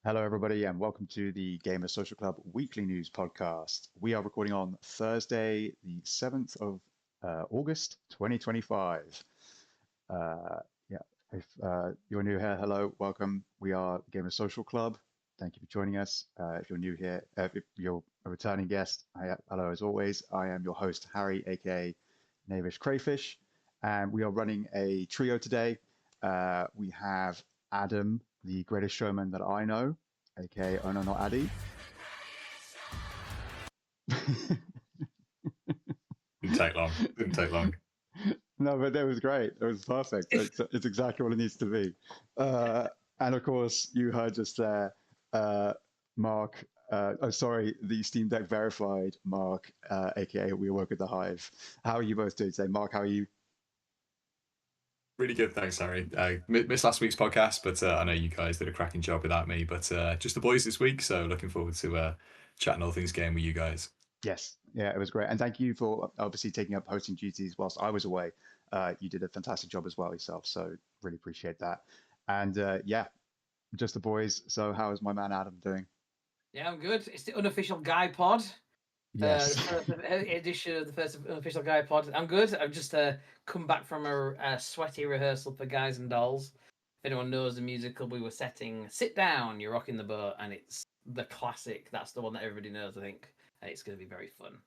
Hello, everybody, and welcome to the Gamer Social Club Weekly News Podcast. We are recording on Thursday, the 7th of August, 2025. Uh, yeah, if you're new here, hello, welcome. We are Gamer Social Club. Thank you for joining us. If you're new here, if you're a returning guest, hello as always. I am your host, Harry, aka Knavish Crayfish, and we are running a trio today. We have Adam, the greatest showman that I know, aka Oh No Not Addy. Didn't take long. Didn't take long. No, but that was great. It was perfect. It's exactly what it needs to be. Uh, and of course, you heard just there, Mark. Sorry, the Steam Deck verified Mark, aka We Work at the Hive. How are you both doing today? Mark, how are you? Really good, thanks, Harry. I missed last week's podcast, but I know you guys did a cracking job without me. But just the boys this week, so looking forward to chatting all things game with you guys. Yes, yeah, it was great. And thank you for obviously taking up hosting duties whilst I was away. You did a fantastic job as well yourself, so really appreciate that. And yeah, just the boys. So how is my man Adam doing? Yeah, I'm good. It's the unofficial Guy Pod. The Yes. first edition of the first unofficial Guy Pod. I'm good. I've just come back from a sweaty rehearsal for Guys and Dolls. If anyone knows the musical, we were setting Sit Down, You're Rocking the Boat, and it's the classic. That's the one that everybody knows, I think. And it's going to be very fun.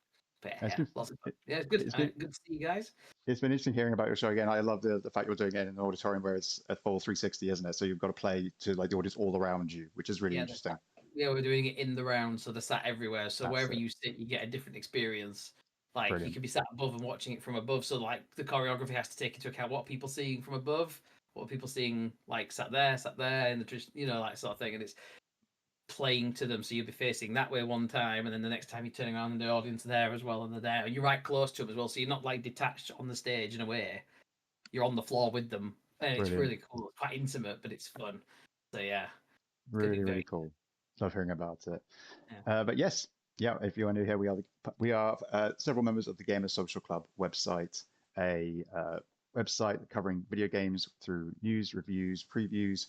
But It's yeah, been, lots of fun. it, Yeah, it's good. it's been Good to see you guys. it's been interesting hearing about your show again. I love the fact you're doing it in an auditorium where it's a full 360, isn't it? So you've got to play to like the audience all around you, which is really Yeah, interesting. yeah, we're doing it in the round, so they're sat everywhere. So That's wherever it. you sit, you get a different experience. Like you Brilliant. could be sat above and watching it from above. So like the choreography has to take into account what people seeing from above, what people seeing like sat there, and like sort of thing. And it's playing to them. So you'll be facing that way one time, and then the next time you're turning around and the audience there as well, and they're there, and you're right close to them as well. So you're not like detached on the stage in a way. You're on the floor with them, and it's Brilliant. really cool. It's quite intimate, but it's fun. So yeah, it's gonna be Really, really very cool. Love hearing about it. yeah. But yes, yeah, if you are new here, we are several members of the Gamer Social Club website, a website covering video games through news, reviews, previews,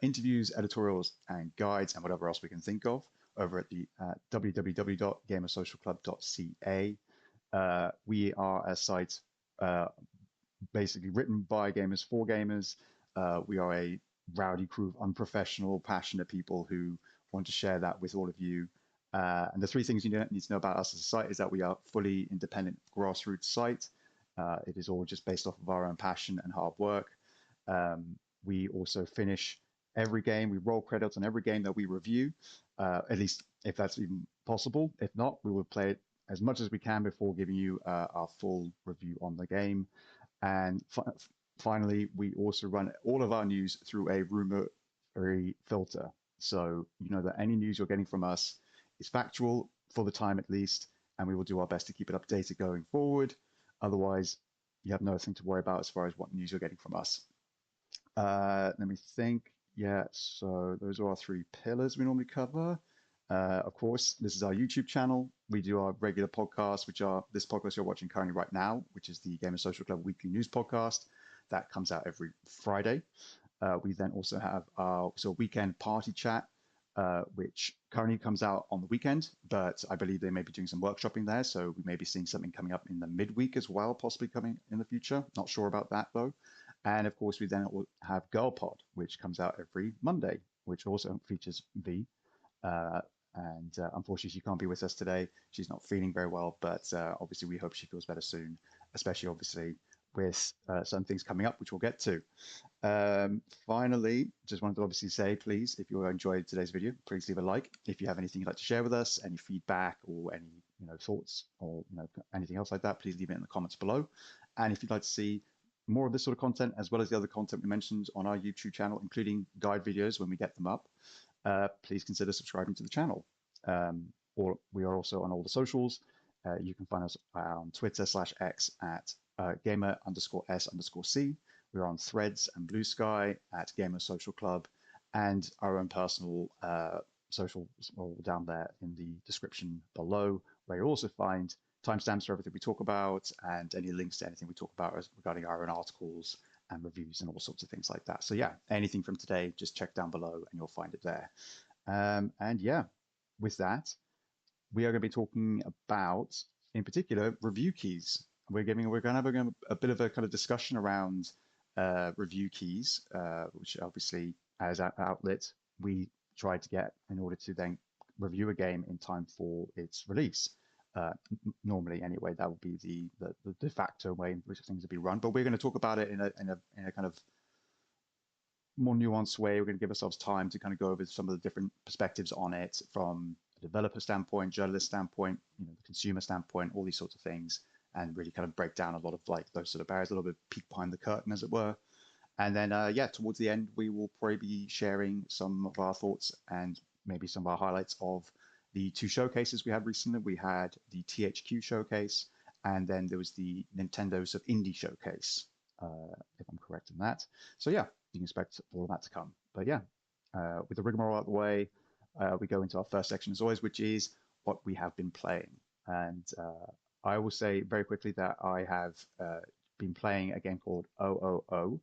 interviews, editorials, and guides, and whatever else we can think of over at the www.gamersocialclub.ca. We are a site uh, basically written by gamers for gamers. We are a rowdy crew of unprofessional, passionate people who want to share that with all of you. And the three things you need to know about us as a site is that we are fully independent grassroots site. It is all just based off of our own passion and hard work. We also finish every game. We roll credits on every game that we review, at least if that's even possible. If not, we will play it as much as we can before giving you our full review on the game. And finally, we also run all of our news through a rumor-free filter. So you know that any news you're getting from us is factual for the time at least, and we will do our best to keep it updated going forward. Otherwise, you have nothing to worry about as far as what news you're getting from us. Let me think. Yeah, so those are our three pillars we normally cover. Of course, this is our YouTube channel. We do our regular podcasts, which are this podcast you're watching currently right now, which is the Gamer Social Club Weekly News Podcast. That comes out every Friday. We then also have our weekend party chat, which currently comes out on the weekend, but I believe they may be doing some workshopping there. So we may be seeing something coming up in the midweek as well, possibly coming in the future. Not sure about that though. And of course, we then have Girl Pod, which comes out every Monday, which also features V. Uh, and unfortunately, she can't be with us today. She's not feeling very well, but obviously, we hope she feels better soon, especially obviously with some things coming up, which we'll get to. Finally, just wanted to obviously say, please, if you enjoyed today's video, please leave a like. If you have anything you'd like to share with us, any feedback or any thoughts or anything else like that, please leave it in the comments below. And if you'd like to see more of this sort of content, as well as the other content we mentioned on our YouTube channel, including guide videos when we get them up, please consider subscribing to the channel. Or we are also on all the socials. You can find us on Twitter/X at gamer_S_C. We're on Threads and Blue Sky at Gamer Social Club, and our own personal socials all down there in the description below, where you'll also find timestamps for everything we talk about and any links to anything we talk about regarding our own articles and reviews and all sorts of things like that. So yeah, anything from today, just check down below and you'll find it there. And yeah, with that, we are going to be talking about, in particular, review keys. We're going to have a bit of a kind of discussion around review keys, which obviously, as an outlet, we try to get in order to then review a game in time for its release. Normally, anyway, that would be the de facto way in which things would be run. But we're going to talk about it in a kind of more nuanced way. We're going to give ourselves time to kind of go over some of the different perspectives on it from a developer standpoint, journalist standpoint, the consumer standpoint, all these sorts of things, and really kind of break down a lot of like those sort of barriers, a little bit peek behind the curtain, as it were. And then, towards the end, we will probably be sharing some of our thoughts and maybe some of our highlights of the two showcases we had recently. We had the THQ showcase, and then there was the Nintendo sort of indie showcase, if I'm correct in that. So yeah, you can expect all of that to come. But yeah, with the rigmarole out of the way, we go into our first section as always, which is what we have been playing. And I will say very quickly that I have been playing a game called 000.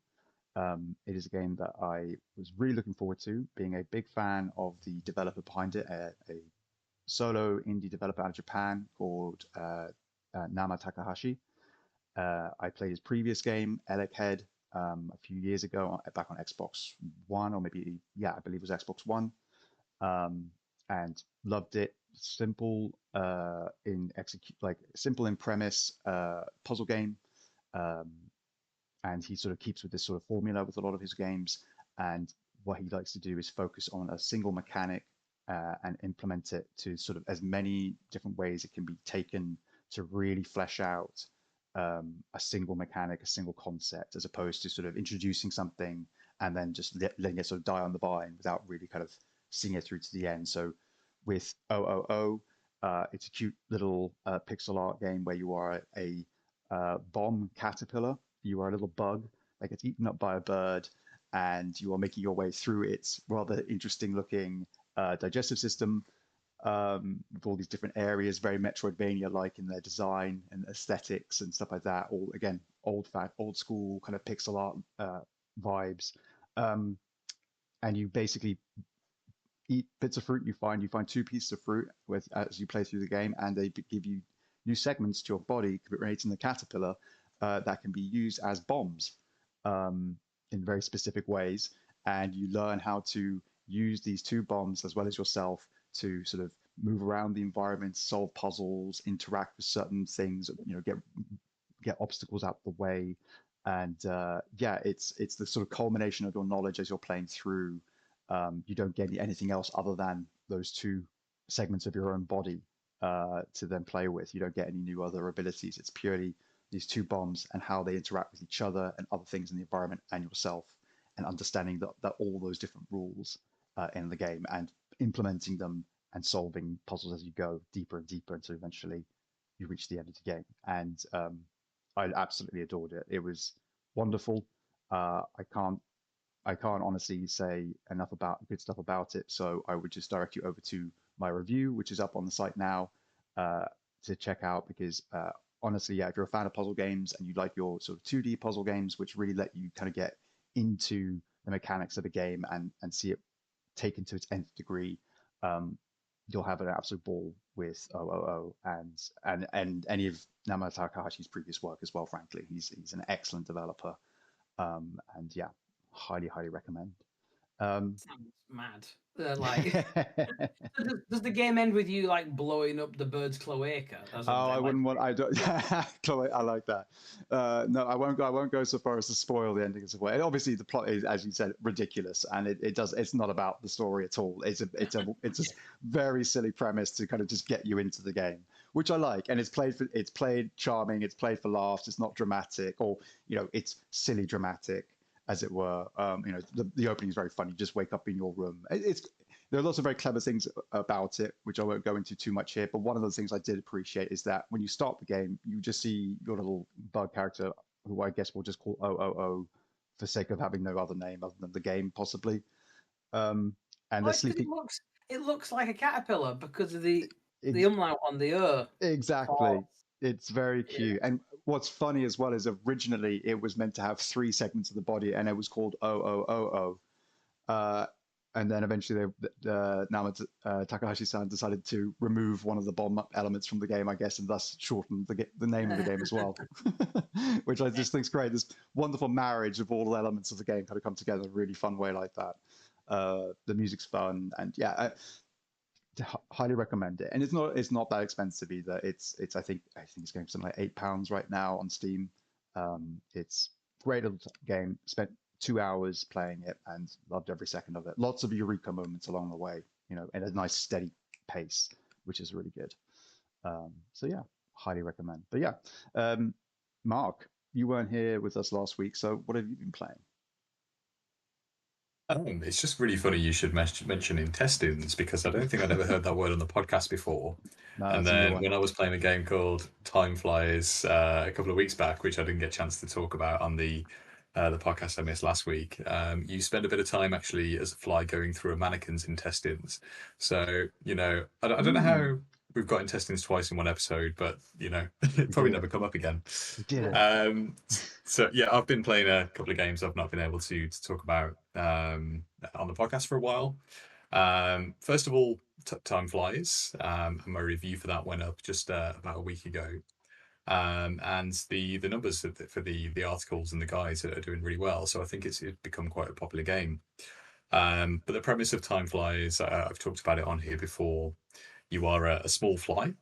It is a game that I was really looking forward to, being a big fan of the developer behind it, a solo indie developer out of Japan called Nama Takahashi. I played his previous game, Elekhead, a few years ago, back on Xbox One, or maybe, I believe it was Xbox One, and loved it. Simple simple in premise, puzzle game, and he sort of keeps with this sort of formula with a lot of his games. And what he likes to do is focus on a single mechanic and implement it to sort of as many different ways it can be taken to really flesh out a single mechanic, a single concept, as opposed to sort of introducing something and then just letting it sort of die on the vine without really kind of seeing it through to the end. So with 000, it's a cute little pixel art game where you are a bomb caterpillar. You are a little bug that gets eaten up by a bird, and you are making your way through its rather interesting looking digestive system with all these different areas, very Metroidvania-like in their design and aesthetics and stuff like that. All again, old school kind of pixel art vibes. And you basically eat bits of fruit you find. You find 2 pieces of fruit as you play through the game, and they give you new segments to your body, creating the caterpillar that can be used as bombs in very specific ways. And you learn how to use these 2 bombs as well as yourself to sort of move around the environment, solve puzzles, interact with certain things, get obstacles out the way. And it's the sort of culmination of your knowledge as you're playing through. You don't get anything else other than those 2 segments of your own body to then play with. You don't get any new other abilities. It's purely these 2 bombs and how they interact with each other and other things in the environment and yourself, and understanding that all those different rules in the game and implementing them and solving puzzles as you go deeper and deeper until eventually you reach the end of the game. And I absolutely adored it. It was wonderful. I can't honestly say enough about good stuff about it. So I would just direct you over to my review, which is up on the site now, to check out, because honestly, if you're a fan of puzzle games and you like your sort of 2D puzzle games, which really let you kind of get into the mechanics of a game and see it taken to its nth degree, you'll have an absolute ball with 000 and any of Nama Takahashi's previous work as well. Frankly, he's an excellent developer, and yeah, highly recommend. Sounds mad. Does the game end with you like blowing up the bird's cloaca? I wouldn't want. I don't. Chloe, I like that. No, I won't go. I won't go so far as to spoil the ending as well. And obviously, the plot is, as you said, ridiculous, and it does. It's not about the story at all. It's a very silly premise to kind of just get you into the game, which I like. And it's played charming. It's played for laughs. It's not dramatic, or it's silly dramatic, as it were. The opening is very funny. You just wake up in your room. There are lots of very clever things about it, which I won't go into too much here. But one of the things I did appreciate is that when you start the game, you just see your little bug character, who I guess we'll just call 000 for sake of having no other name other than the game, possibly. And they're sleeping. It looks like a caterpillar because of the umlaut on the Exactly. It's very cute. And what's funny as well is originally it was meant to have 3 segments of the body, and it was called 0000. And then eventually, Takahashi-san decided to remove one of the bomb elements from the game, I guess, and thus shorten the name of the game as well, which I just think is great. This wonderful marriage of all the elements of the game kind of come together in a really fun way like that. The music's fun, and yeah, highly recommend it. And it's not that expensive either. It's I think it's going for something like £8 right now on Steam. It's a great little game. Spent 2 hours playing it and loved every second of it. Lots of eureka moments along the way, and a nice steady pace, which is really good. So yeah, highly recommend. But yeah, Mark, you weren't here with us last week, so what have you been playing? It's just really funny you should mention intestines, because I don't think I'd ever heard that word on the podcast before. No, And that's a new then one. when I was playing a game called Time Flies a couple of weeks back, which I didn't get a chance to talk about on the podcast I missed last week, you spend a bit of time actually as a fly going through a mannequin's intestines. So, I don't know how we've got intestines twice in one episode, but, it probably never come up again. We did it. So yeah, I've been playing a couple of games I've not been able to talk about on the podcast for a while. First of all, Time Flies. And my review for that went up just about a week ago. And the numbers for the articles and the guides are doing really well. So I think it's become quite a popular game. But the premise of Time Flies, I've talked about it on here before. You are a small fly,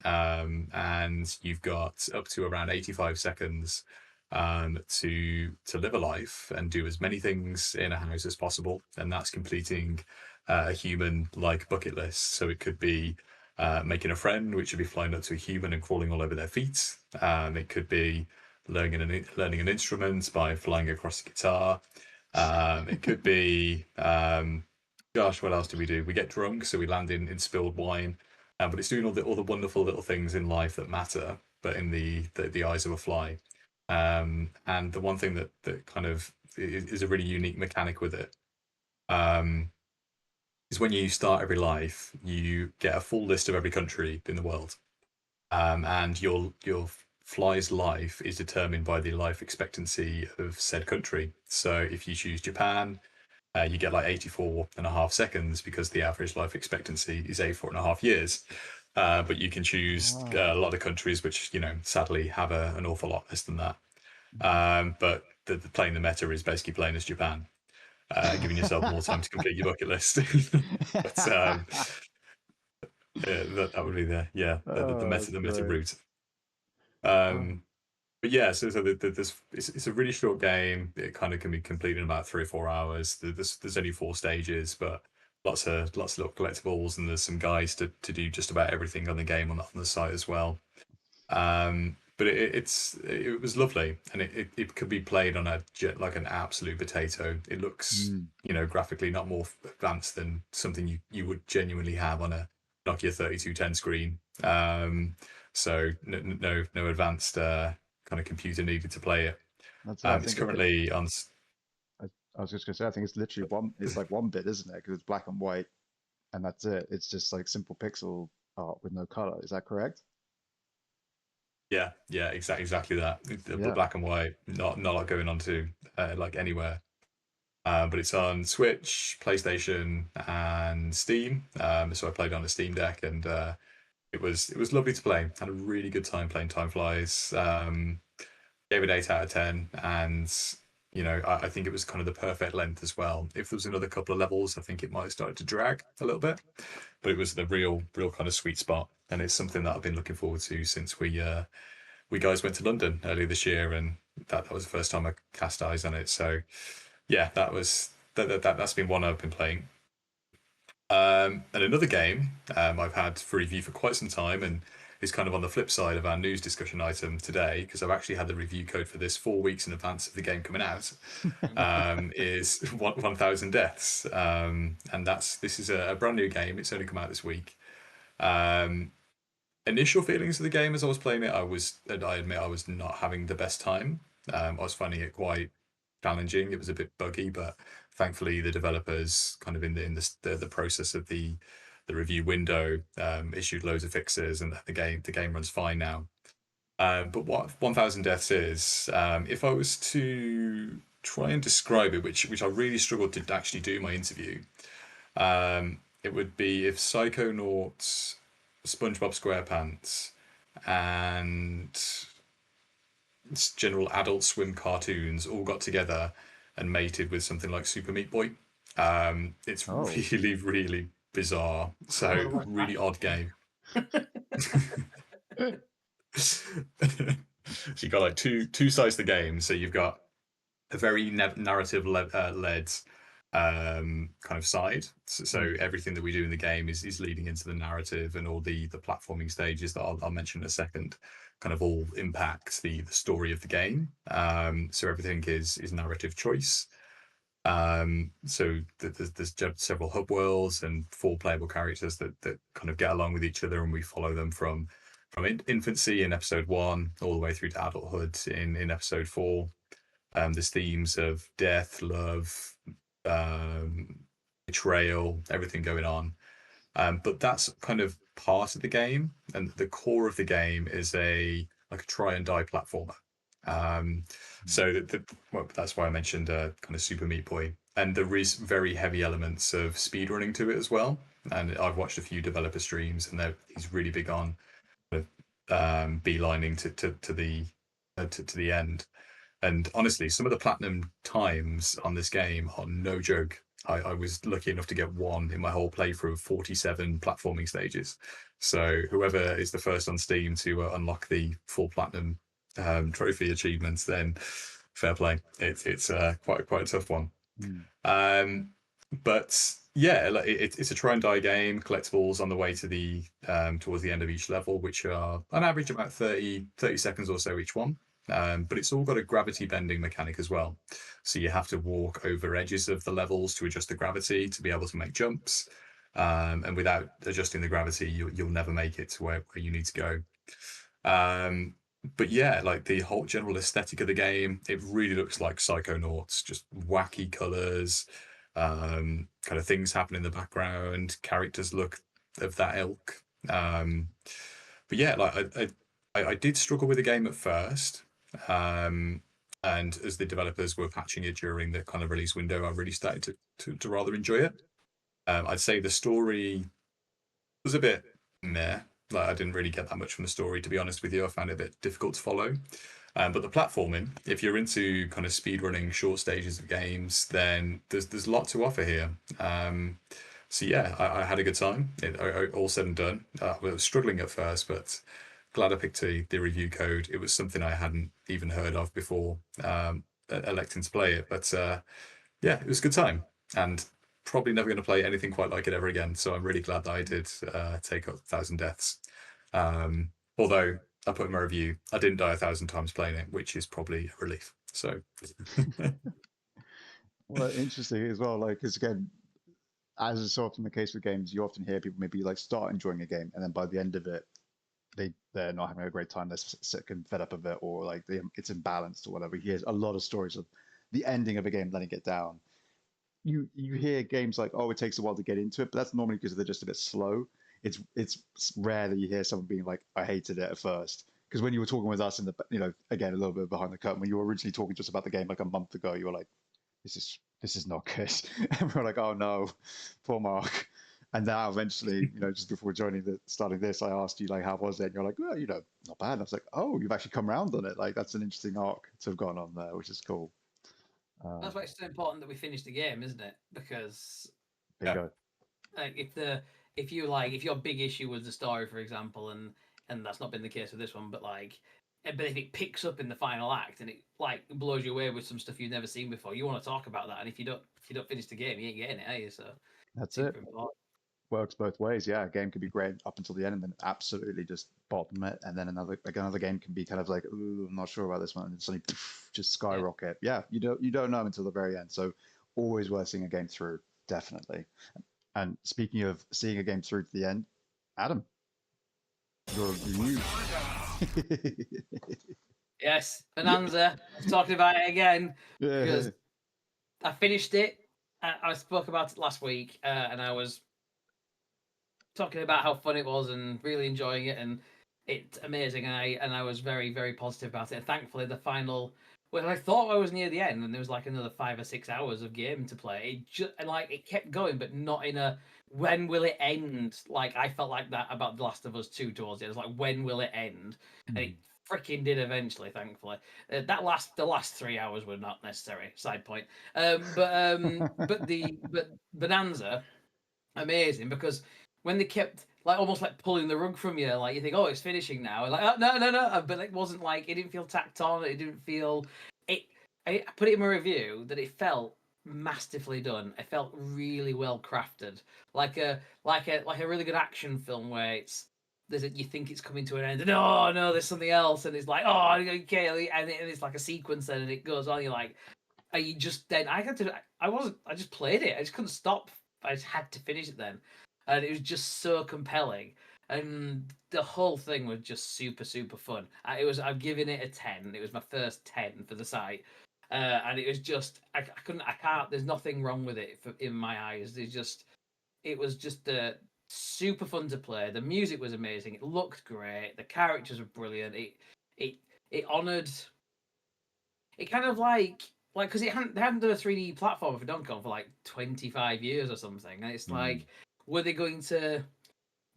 and you've got up to around 85 seconds to live a life and do as many things in a house as possible, and that's completing a human-like bucket list. So it could be making a friend, which would be flying up to a human and crawling all over their feet. It could be learning an instrument by flying across the guitar. It could be, gosh, what else do? We get drunk, so we land in spilled wine. But it's doing all the wonderful little things in life that matter, but in the eyes of a fly. And the one thing that kind of is a really unique mechanic with it is when you start every life, you get a full list of every country in the world, and your fly's life is determined by the life expectancy of said country. So if you choose Japan, you get like 84.5 seconds, because the average life expectancy is 84.5 years. But you can choose a lot of countries which, sadly have an awful lot less than that. But playing the meta is basically playing as Japan, giving yourself more time to complete your bucket list. But that would be the meta route. But yeah, so it's a really short game. It kind of can be completed in about 3 or 4 hours. There's only 4 stages, but lots of little collectibles, and there's some guides to do just about everything on the game on the site as well. But it was lovely, and it could be played on like an absolute potato. It looks graphically not more advanced than something you would genuinely have on a Nokia 3210 screen. So no advanced kind of computer needed to play it. It's currently on. I was just going to say, I think it's literally it's like 1-bit, isn't it? Because it's black and white, and that's it. It's just like simple pixel art with no color. Is that correct? Yeah, exactly that. The black and white, not a lot going on to like anywhere. But it's on Switch, PlayStation, and Steam. So I played on a Steam Deck, and it was lovely to play. Had a really good time playing Time Flies. Gave it 8 out of 10, and I think it was kind of the perfect length as well. If there was another couple of levels, I think it might have started to drag a little bit, but it was the real kind of sweet spot, and it's something that I've been looking forward to since we guys went to London earlier this year, and that was the first time I cast eyes on it. So yeah, that's been one I've been playing. And another game I've had for review for quite some time, and is kind of on the flip side of our news discussion item today, because I've actually had the review code for this 4 weeks in advance of the game coming out, is 1000 Deaths. And this is a brand new game. It's only come out this week. Initial feelings of the game as I was playing it, I admit I was not having the best time. I was finding it quite challenging. It was a bit buggy, but thankfully the developers kind of in the process of the review window issued loads of fixes, and the game runs fine now. But what 1,000 Deaths is, if I was to try and describe it, which I really struggled to actually do my interview, it would be if Psychonauts, SpongeBob SquarePants, and general Adult Swim cartoons all got together and mated with something like Super Meat Boy. It's really, really bizarre. So really odd game. So you got like two sides of the game. So you've got a very narrative led kind of side. So everything that we do in the game is leading into the narrative, and all the platforming stages that I'll mention in a second kind of all impact the story of the game. So everything is narrative choice. So there's several hub worlds and 4 playable characters that kind of get along with each other, and we follow them from infancy in episode 1 all the way through to adulthood in episode 4. There's themes of death, love, betrayal, everything going on. But that's kind of part of the game, and the core of the game is a try and die platformer. So that's why I mentioned kind of Super Meat Boy, and there is very heavy elements of speedrunning to it as well. And I've watched a few developer streams, and he's really big on beelining to the end. And honestly, some of the platinum times on this game are no joke. I was lucky enough to get 1 in my whole playthrough of 47 platforming stages. So whoever is the first on Steam to unlock the full platinum trophy achievements, then fair play. It's quite a tough one. But yeah, it's a try and die game. Collectibles on the way to the towards the end of each level, which are on average about 30 seconds or so each one. But it's all got a gravity bending mechanic as well. So you have to walk over edges of the levels to adjust the gravity to be able to make jumps. And without adjusting the gravity, you'll never make it to where you need to go. But yeah, like the whole general aesthetic of the game, it really looks like Psychonauts, just wacky colors, kind of things happen in the background, characters look of that ilk. But yeah, like I did struggle with the game at first. And as the developers were patching it during the kind of release window, I really started to rather enjoy it. I'd say the story was a bit meh. Like I didn't really get that much from the story, to be honest with you. I found it a bit difficult to follow. But the platforming, if you're into kind of speedrunning short stages of games, then there's a lot to offer here. So yeah, I had a good time. All said and done. I was struggling at first, but glad I picked the review code. It was something I hadn't even heard of before electing to play it. But yeah, it was a good time, and probably never going to play anything quite like it ever again. So I'm really glad that I did take up 1,000 Deaths. Although I put in my review, I didn't die 1,000 times playing it, which is probably a relief. So Well, interesting as well, like, because again, as is so often the case with games, you often hear people maybe like start enjoying a game, and then by the end of it, they're not having a great time. They're sick and fed up of it, or like it's imbalanced or whatever. He hears a lot of stories of the ending of a game letting it down. You hear games like, oh, it takes a while to get into it, but that's normally because they're just a bit slow. It's rare that you hear someone being like, I hated it at first. Because when you were talking with us in the, again, a little bit behind the curtain, when you were originally talking just about the game like a month ago, you were like, this is not good. And we were like, oh no, poor Mark. And now eventually, just before starting this, I asked you like, how was it? And you're like, well, not bad. And I was like, oh, you've actually come around on it. Like that's an interesting arc to have gone on there, which is cool. That's why it's so important that we finish the game, isn't it? Because bingo. like if your big issue was the story, for example, and that's not been the case with this one, but if it picks up in the final act and it like blows you away with some stuff you've never seen before, you want to talk about that. And if you don't finish the game, you ain't getting it, are you? So That's it. Important. Works both ways. Yeah, a game can be great up until the end, and then absolutely just bottom it, and then another game can be kind of like, ooh, I'm not sure about this one, and suddenly just skyrocket. Yeah, you don't know until the very end. So always worth seeing a game through, definitely. And speaking of seeing a game through to the end, Adam, your review. Yes, Bonanza. I'm talking about it again because I finished it. I spoke about it last week, and I was talking about how fun it was and really enjoying it. And it's amazing, and I was very, very positive about it. And thankfully, the final, when I thought I was near the end, and there was like another 5 or 6 hours of game to play, it kept going, but not in a when will it end? Like I felt like that about The Last of Us 2 towards the end. It was like when will it end? And it freaking did eventually, thankfully. The last 3 hours were not necessary. Side point. But Bonanza, amazing, because when they kept like almost like pulling the rug from you, like you think, oh, it's finishing now, and like, oh, no, no, no, but it wasn't like it didn't feel tacked on. It didn't feel it. I put it in my review that it felt masterfully done. It felt really well crafted, like a really good action film where you think it's coming to an end, and oh no, there's something else, and it's like oh okay, and it's like a sequence, and it goes on. You're like, are you just then? I just played it. I just couldn't stop. I just had to finish it then, and it was just so compelling. And the whole thing was just super, super fun. I'm giving it a 10. It was my first 10 for the site, and it was just I couldn't, I can't. There's nothing wrong with it in my eyes. It was just super fun to play. The music was amazing. It looked great. The characters were brilliant. It honoured. It kind of like because they hadn't done a 3D platform for Donkey Kong for like 25 years or something, and it's like, were they going to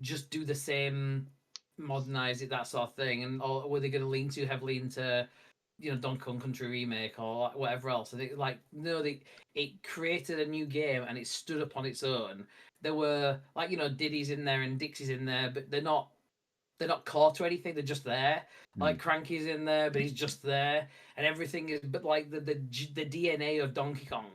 just do the same, modernize it, that sort of thing, or were they going to lean too heavily into Donkey Kong Country remake or whatever else? And it created a new game and it stood up on its own. There were like Diddy's in there and Dixie's in there, but they're not core to anything. They're just there. Like Cranky's in there, but he's just there, and everything is. But like the DNA of Donkey Kong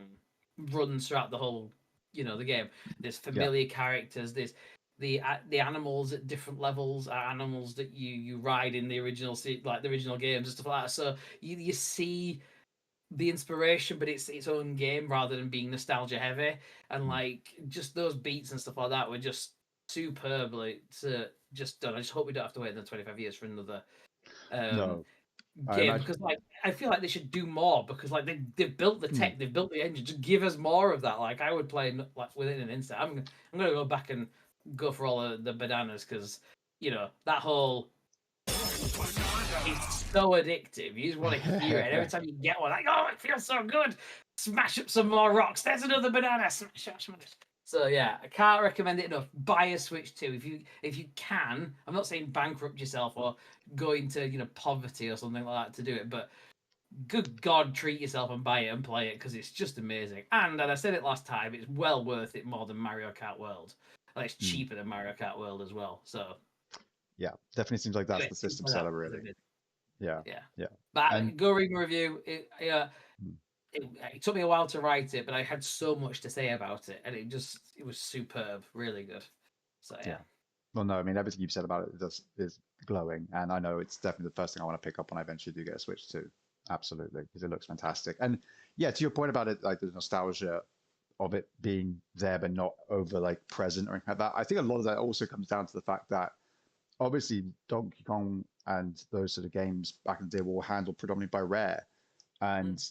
runs throughout the whole, the game. There's familiar characters. There's the animals at different levels are animals that you ride in the original like the original games and stuff like that. So you see the inspiration, but it's its own game rather than being nostalgia heavy. And like just those beats and stuff like that were just superbly just done. I just hope we don't have to wait another 25 years for another game, because like I feel like they should do more, because like they've built the tech, they've built the engine. Just give us more of that. Like I would play like within an instant. I'm gonna go back and go for all of the bananas, because that whole it's so addictive. You just want to hear it. And every time you get one, like, oh, it feels so good. Smash up some more rocks. There's another banana. Smash up, smash. So yeah, I can't recommend it enough. Buy a Switch 2 if you can. I'm not saying bankrupt yourself or go into poverty or something like that to do it, but good God, treat yourself and buy it and play it, because it's just amazing. And I said it last time, it's well worth it more than Mario Kart World. And it's cheaper than Mario Kart World as well. So yeah, definitely seems like that's the system seller, really. Yeah. But go read my review. It took me a while to write it, but I had so much to say about it, and it was superb, really good. So yeah. Well, no, I mean, everything you've said about it is glowing, and I know it's definitely the first thing I want to pick up when I eventually do get a Switch 2. Absolutely, because it looks fantastic. And yeah, to your point about it, like the nostalgia of it being there but not over like present or anything like that, I think a lot of that also comes down to the fact that obviously Donkey Kong and those sort of games back in the day were all handled predominantly by Rare, and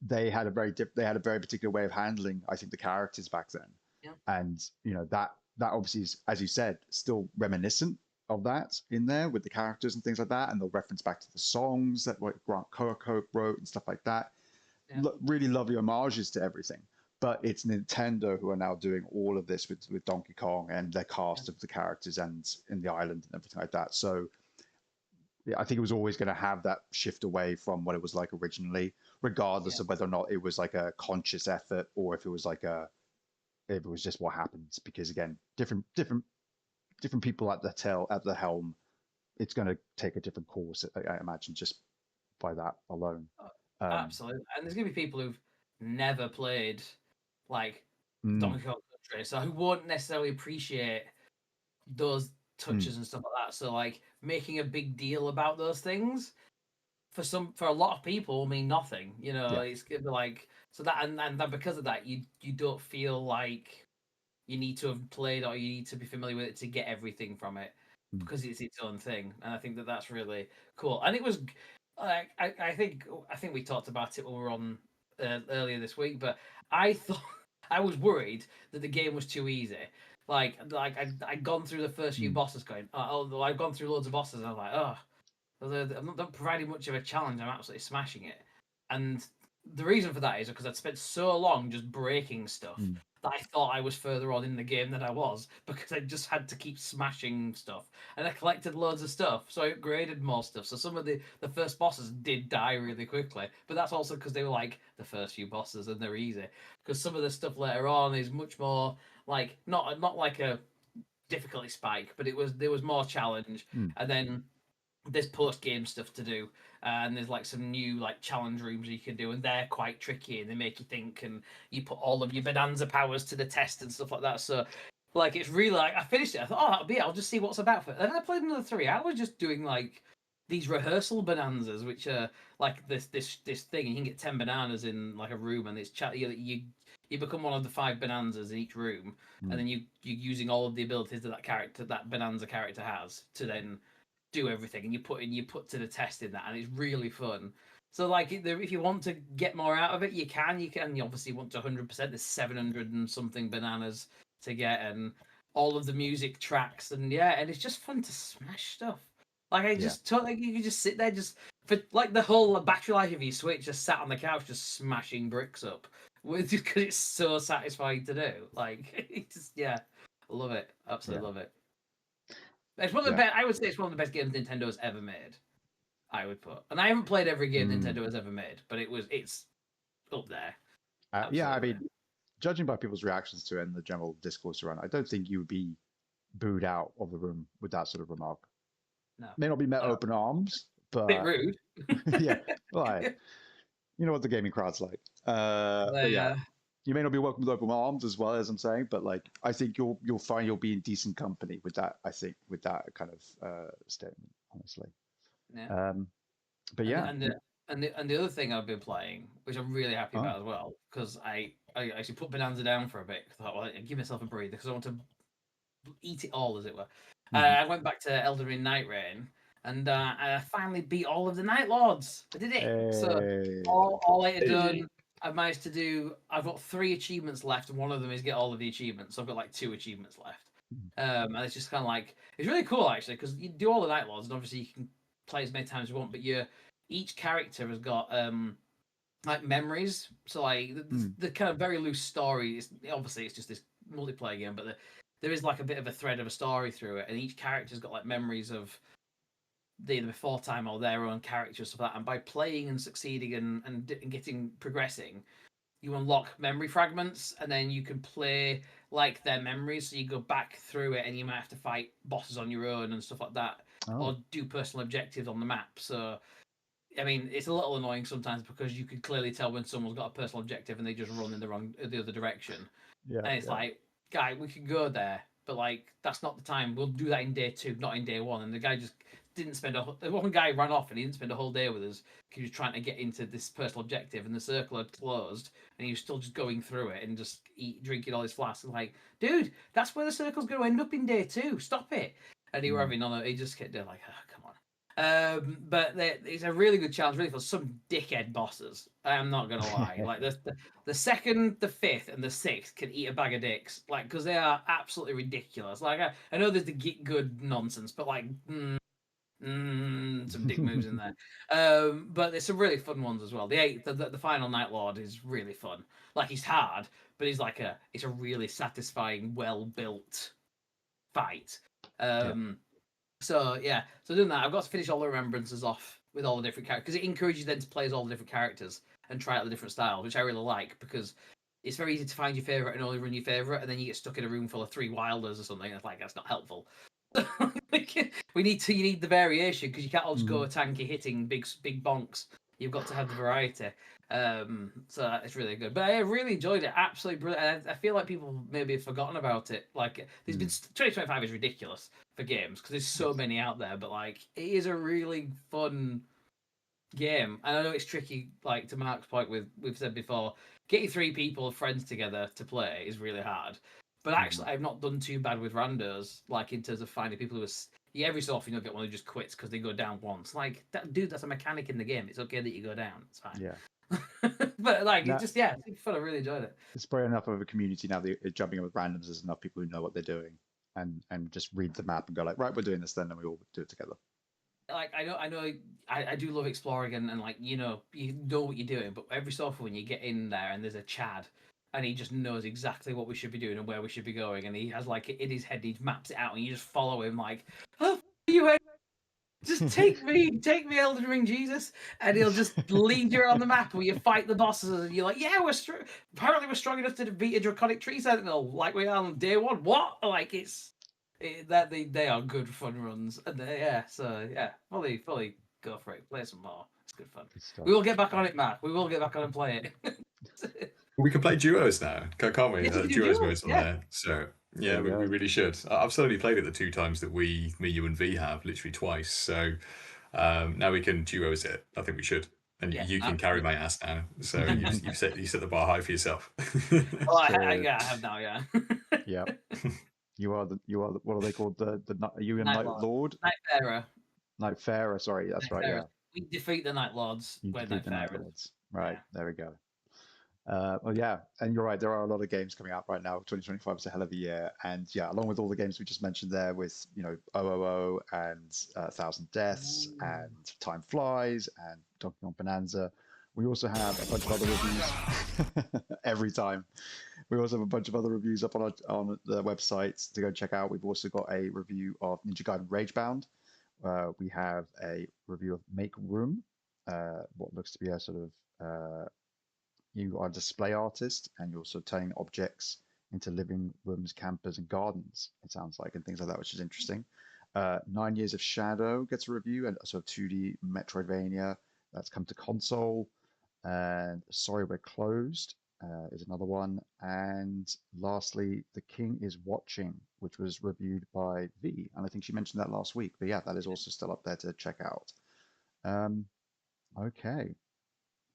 they had a very particular way of handling, I think, the characters back then. Yeah. And that obviously is, as you said, still reminiscent of that in there with the characters and things like that, and they'll reference back to the songs that Grant Kirkhope wrote and stuff like that. Yeah. Really lovely homages to everything. But it's Nintendo who are now doing all of this with Donkey Kong and their cast of the characters and in the island and everything like that. So I think it was always going to have that shift away from what it was like originally, regardless of whether or not it was like a conscious effort or if it was just what happens. Because again, different people at the helm, it's going to take a different course, I imagine, just by that alone. Absolutely. And there's going to be people who've never played like Donkey Kong Country, so who won't necessarily appreciate those touches and stuff like that. So like making a big deal about those things for a lot of people will mean nothing. It's gonna be like, so that and then because of that, you don't feel like you need to have played or you need to be familiar with it to get everything from it, because it's its own thing. And I think that's really cool. And it was like I think we talked about it when we were on earlier this week, but I thought I was worried that the game was too easy, I'd gone through the first few bosses, going, I've gone through loads of bosses, and I was like, I'm not providing much of a challenge. I'm absolutely smashing it, and the reason for that is because I'd spent so long just breaking stuff that I thought I was further on in the game than I was, because I just had to keep smashing stuff, and I collected loads of stuff, so I upgraded more stuff. So some of the first bosses did die really quickly, but that's also because they were like the first few bosses and they're easy. Because some of the stuff later on is much more like not like a difficulty spike, but there was more challenge, and then there's post game stuff to do, and there's like some new like challenge rooms you can do, and they're quite tricky and they make you think, and you put all of your bonanza powers to the test and stuff like that. So like it's really like I finished it. I thought, that'll be it. I'll just see what's about for it. And then I played another 3 hours just doing like these rehearsal bonanzas, which are like this thing. You can get 10 bananas in like a room, and it's you become one of the 5 bonanzas in each room, and then you're using all of the abilities that bonanza character has to then do everything, and you put to the test in that, and it's really fun. So like if you want to get more out of it, you can. You obviously want to 100%. There's 700 and something bananas to get, and all of the music tracks, and and it's just fun to smash stuff. Like I just totally, you can just sit there just for like the whole battery life of your Switch, just sat on the couch just smashing bricks up, because it's so satisfying to do. Like it just love it, absolutely love it. It's one of the best. I would say it's one of the best games Nintendo's ever made. I would put, and I haven't played every game Nintendo has ever made, but it's up there. I mean, judging by people's reactions to it and the general discourse around, I don't think you would be booed out of the room with that sort of remark. No, may not be met open arms, but a bit rude. like you know what the gaming crowd's like. But you may not be welcomed with open arms as well, as I'm saying, but like I think you'll find you'll be in decent company with that. I think with that kind of statement, honestly. But and the other thing I've been playing, which I'm really happy about as well, because I actually put Bonanza down for a bit. I thought, well, I'd give myself a breather because I want to eat it all, as it were. I went back to Elden Ring Night Rain, and I finally beat all of the Night Lords. I did it. So all I had done, I've managed to do. I've got 3 achievements left, and one of them is get all of the achievements. So I've got like 2 achievements left. And it's just kind of like it's really cool actually, because you do all the Night Lords, and obviously you can play as many times as you want, but each character has got like memories. So like the kind of very loose story is obviously it's just this multiplayer game, but there is like a bit of a thread of a story through it, and each character's got like memories of the before time or their own character stuff like that. And by playing and succeeding and progressing, you unlock memory fragments, and then you can play like their memories. So you go back through it, and you might have to fight bosses on your own and stuff like that, or do personal objectives on the map. So I mean, it's a little annoying sometimes because you can clearly tell when someone's got a personal objective and they just run in the other direction. And it's like, guy, we could go there, but like that's not the time. We'll do that in day 2, not in day 1. And the guy just didn't spend one guy ran off and he didn't spend a whole day with us because he was trying to get into this personal objective, and the circle had closed, and he was still just going through it and just drinking all his flasks. And like, dude, that's where the circle's going to end up in day 2. Stop it. And he were having none of it. He just kept doing like, come on. But it's a really good challenge, really, for some dickhead bosses. I'm not gonna lie. Like the 2nd, the 5th, and the 6th can eat a bag of dicks, like because they are absolutely ridiculous. Like I know there's the get good nonsense, but like some dick moves in there. But there's some really fun ones as well. The 8th, the final Night Lord is really fun. Like he's hard, but he's like it's a really satisfying, well built fight. So doing that, I've got to finish all the remembrances off with all the different characters, because it encourages you then to play as all the different characters and try out the different styles, which I really like, because it's very easy to find your favorite and only run your favorite, and then you get stuck in a room full of 3 wilders or something. It's like that's not helpful. You need the variation, because you can't all just go tanky hitting big bonks. You've got to have the variety. So it's really good. But I really enjoyed it. Absolutely brilliant. I feel like people maybe have forgotten about it. Like there's been 2025 is ridiculous for games because there's so many out there. But like it is a really fun game. And I know it's tricky. Like to Mark's point, we've said before, getting 3 people, friends together to play is really hard. But actually, I've not done too bad with randos. Like in terms of finding people who are. Every so often you'll get one who just quits because they go down once. Like, dude, that's a mechanic in the game. It's okay that you go down. It's fine. Yeah. But like, No. it just, yeah, it's fun. I really enjoyed it. It's probably enough of a community now that jumping in with randoms. There's enough people who know what they're doing and just read the map and go like, right, we're doing this then, and we all do it together. Like, I do love exploring and like, you know what you're doing, but every so often when you get in there and there's a Chad and he just knows exactly what we should be doing and where we should be going, and he has like in his head, he maps it out, and you just follow him like, oh, you just take me, Elden Ring Jesus, and he'll just lead you around the map where you fight the bosses, and you're like, yeah, apparently we're strong enough to defeat a draconic tree sentinel like we are on day one. What? Like they are good fun runs, and so yeah, fully go for it. Play some more. It's good fun. We will get back on it, Matt. We will get back on and play it. We can play duos now, can't we? Yes, we can do Duos duos, modes on yeah. there. So yeah, There we we go. really should. I've only played it the 2 times that me, you, and V have, literally twice. So now we can duos it. I think we should. And Yeah, you can carry my ass now. So you set the bar high for yourself. Oh, I have now, yeah. Yeah. You are the what are they called? Are you a Night Lord? Nightfarer. Sorry, that's right. Yeah. We defeat the Night Lords. You We're defeat the Night Nightfarers. Lords. Right. Yeah. There we go. Well, yeah, and you're right. There are a lot of games coming out right now. 2025 is a hell of a year, and yeah, along with all the games we just mentioned there, with OOO and 1,000 Deaths and Time Flies and Donkey Kong Bonanza, we also have a bunch of other reviews. Every time, we also have a bunch of other reviews up on the website to go check out. We've also got a review of Ninja Gaiden Ragebound. We have a review of Make Room, what looks to be a sort of you are a display artist and you're also turning objects into living rooms, campers, and gardens, it sounds like, and things like that, which is interesting. 9 Years of Shadow gets a review, and sort of 2D Metroidvania that's come to console. And Sorry We're Closed is another one. And lastly, The King is Watching, which was reviewed by V. And I think she mentioned that last week. But yeah, that is also still up there to check out. Okay.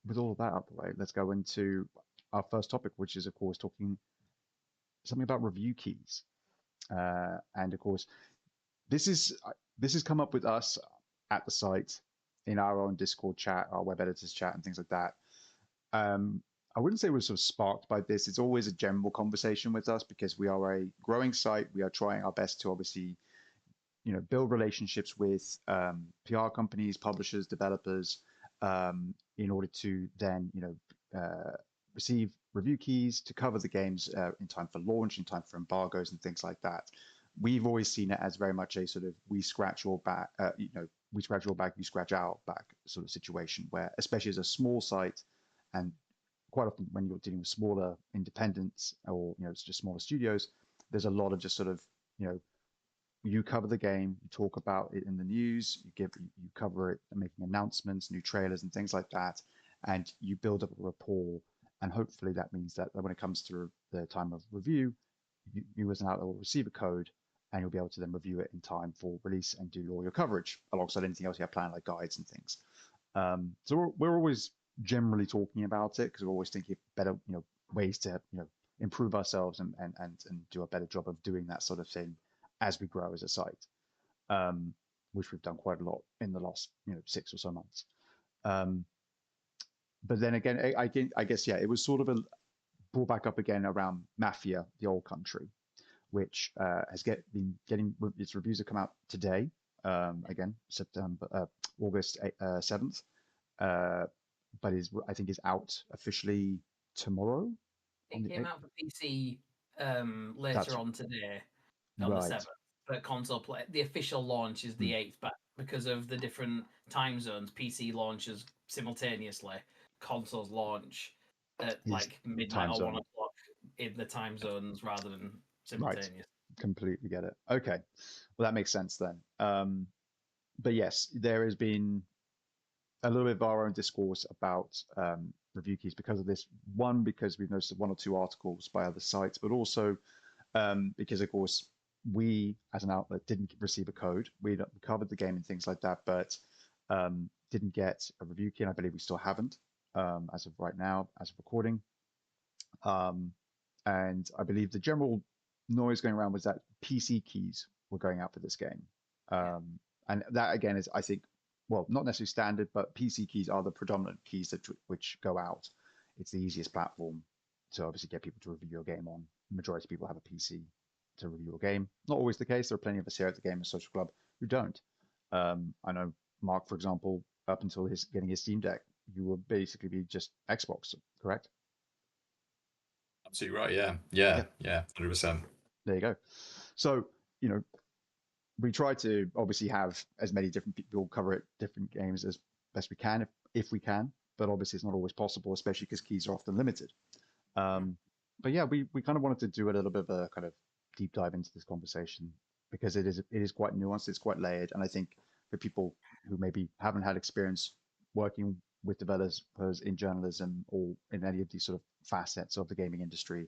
With all of that out the way, let's go into our first topic, which is, of course, talking something about review keys. And of course, this has come up with us at the site in our own Discord chat, our web editors chat, and things like that. I wouldn't say we're sort of sparked by this. It's always a general conversation with us because we are a growing site. We are trying our best to obviously, build relationships with PR companies, publishers, developers, in order to then, receive review keys to cover the games in time for launch, in time for embargoes and things like that. We've always seen it as very much a sort of we scratch your back, we scratch your back, you scratch our back sort of situation where, especially as a small site, and quite often when you're dealing with smaller independents or, it's just smaller studios, there's a lot of just sort of, you cover the game, you talk about it in the news, you cover it, making announcements, new trailers and things like that, and you build up a rapport. And hopefully that means that when it comes to the time of review, you as an outlet will receive a code and you'll be able to then review it in time for release and do all your coverage alongside anything else you have planned, like guides and things. So we're always generally talking about it because we're always thinking of better, ways to, improve ourselves and do a better job of doing that sort of thing as we grow as a site, which we've done quite a lot in the last 6 or so months. But then again, I guess yeah, it was sort of brought back up again around Mafia, the old country, which has been getting its reviews have come out today. Again, August 7th, but I think is out officially tomorrow. It came out for PC later on today, on the 7th. But console play, the official launch is the 8th, but because of the different time zones, PC launches simultaneously. Consoles launch at like midnight or 1 o'clock in the time zones rather than simultaneous. Right. Completely get it. Okay. Well, that makes sense then. But yes, there has been a little bit of our own discourse about review keys because of this. One, because we've noticed 1 or 2 articles by other sites, but also because, of course, we as an outlet didn't receive a code. We covered the game and things like that, but didn't get a review key, and I believe we still haven't as of right now, as of recording. And I believe the general noise going around was that PC keys were going out for this game. And that, again, is, I think, well, not necessarily standard, but PC keys are the predominant keys that which go out. It's the easiest platform to obviously get people to review your game on. The majority of people have a PC to review your game. Not always the case. There are plenty of us here at the Gamers Social Club who don't. I know Mark, for example, up until getting his Steam Deck, you would basically be just Xbox, correct? Absolutely right. Yeah. Yeah. 100%. There you go. So, we try to obviously have as many different people cover it, different games as best we can, if we can. But obviously, it's not always possible, especially because keys are often limited. But yeah, we kind of wanted to do a little bit of a kind of deep dive into this conversation because it is quite nuanced, it's quite layered, and I think for people who maybe haven't had experience working with developers in journalism or in any of these sort of facets of the gaming industry,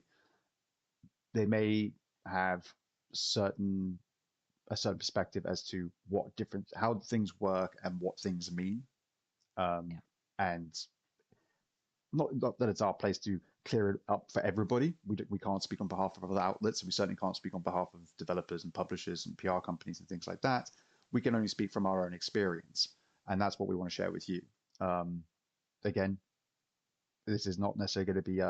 they may have a certain perspective as to how things work and what things mean. And not that it's our place to clear it up for everybody. We can't speak on behalf of other outlets, and we certainly can't speak on behalf of developers and publishers and PR companies and things like that. We can only speak from our own experience, and that's what we want to share with you. Again, this is not necessarily going to be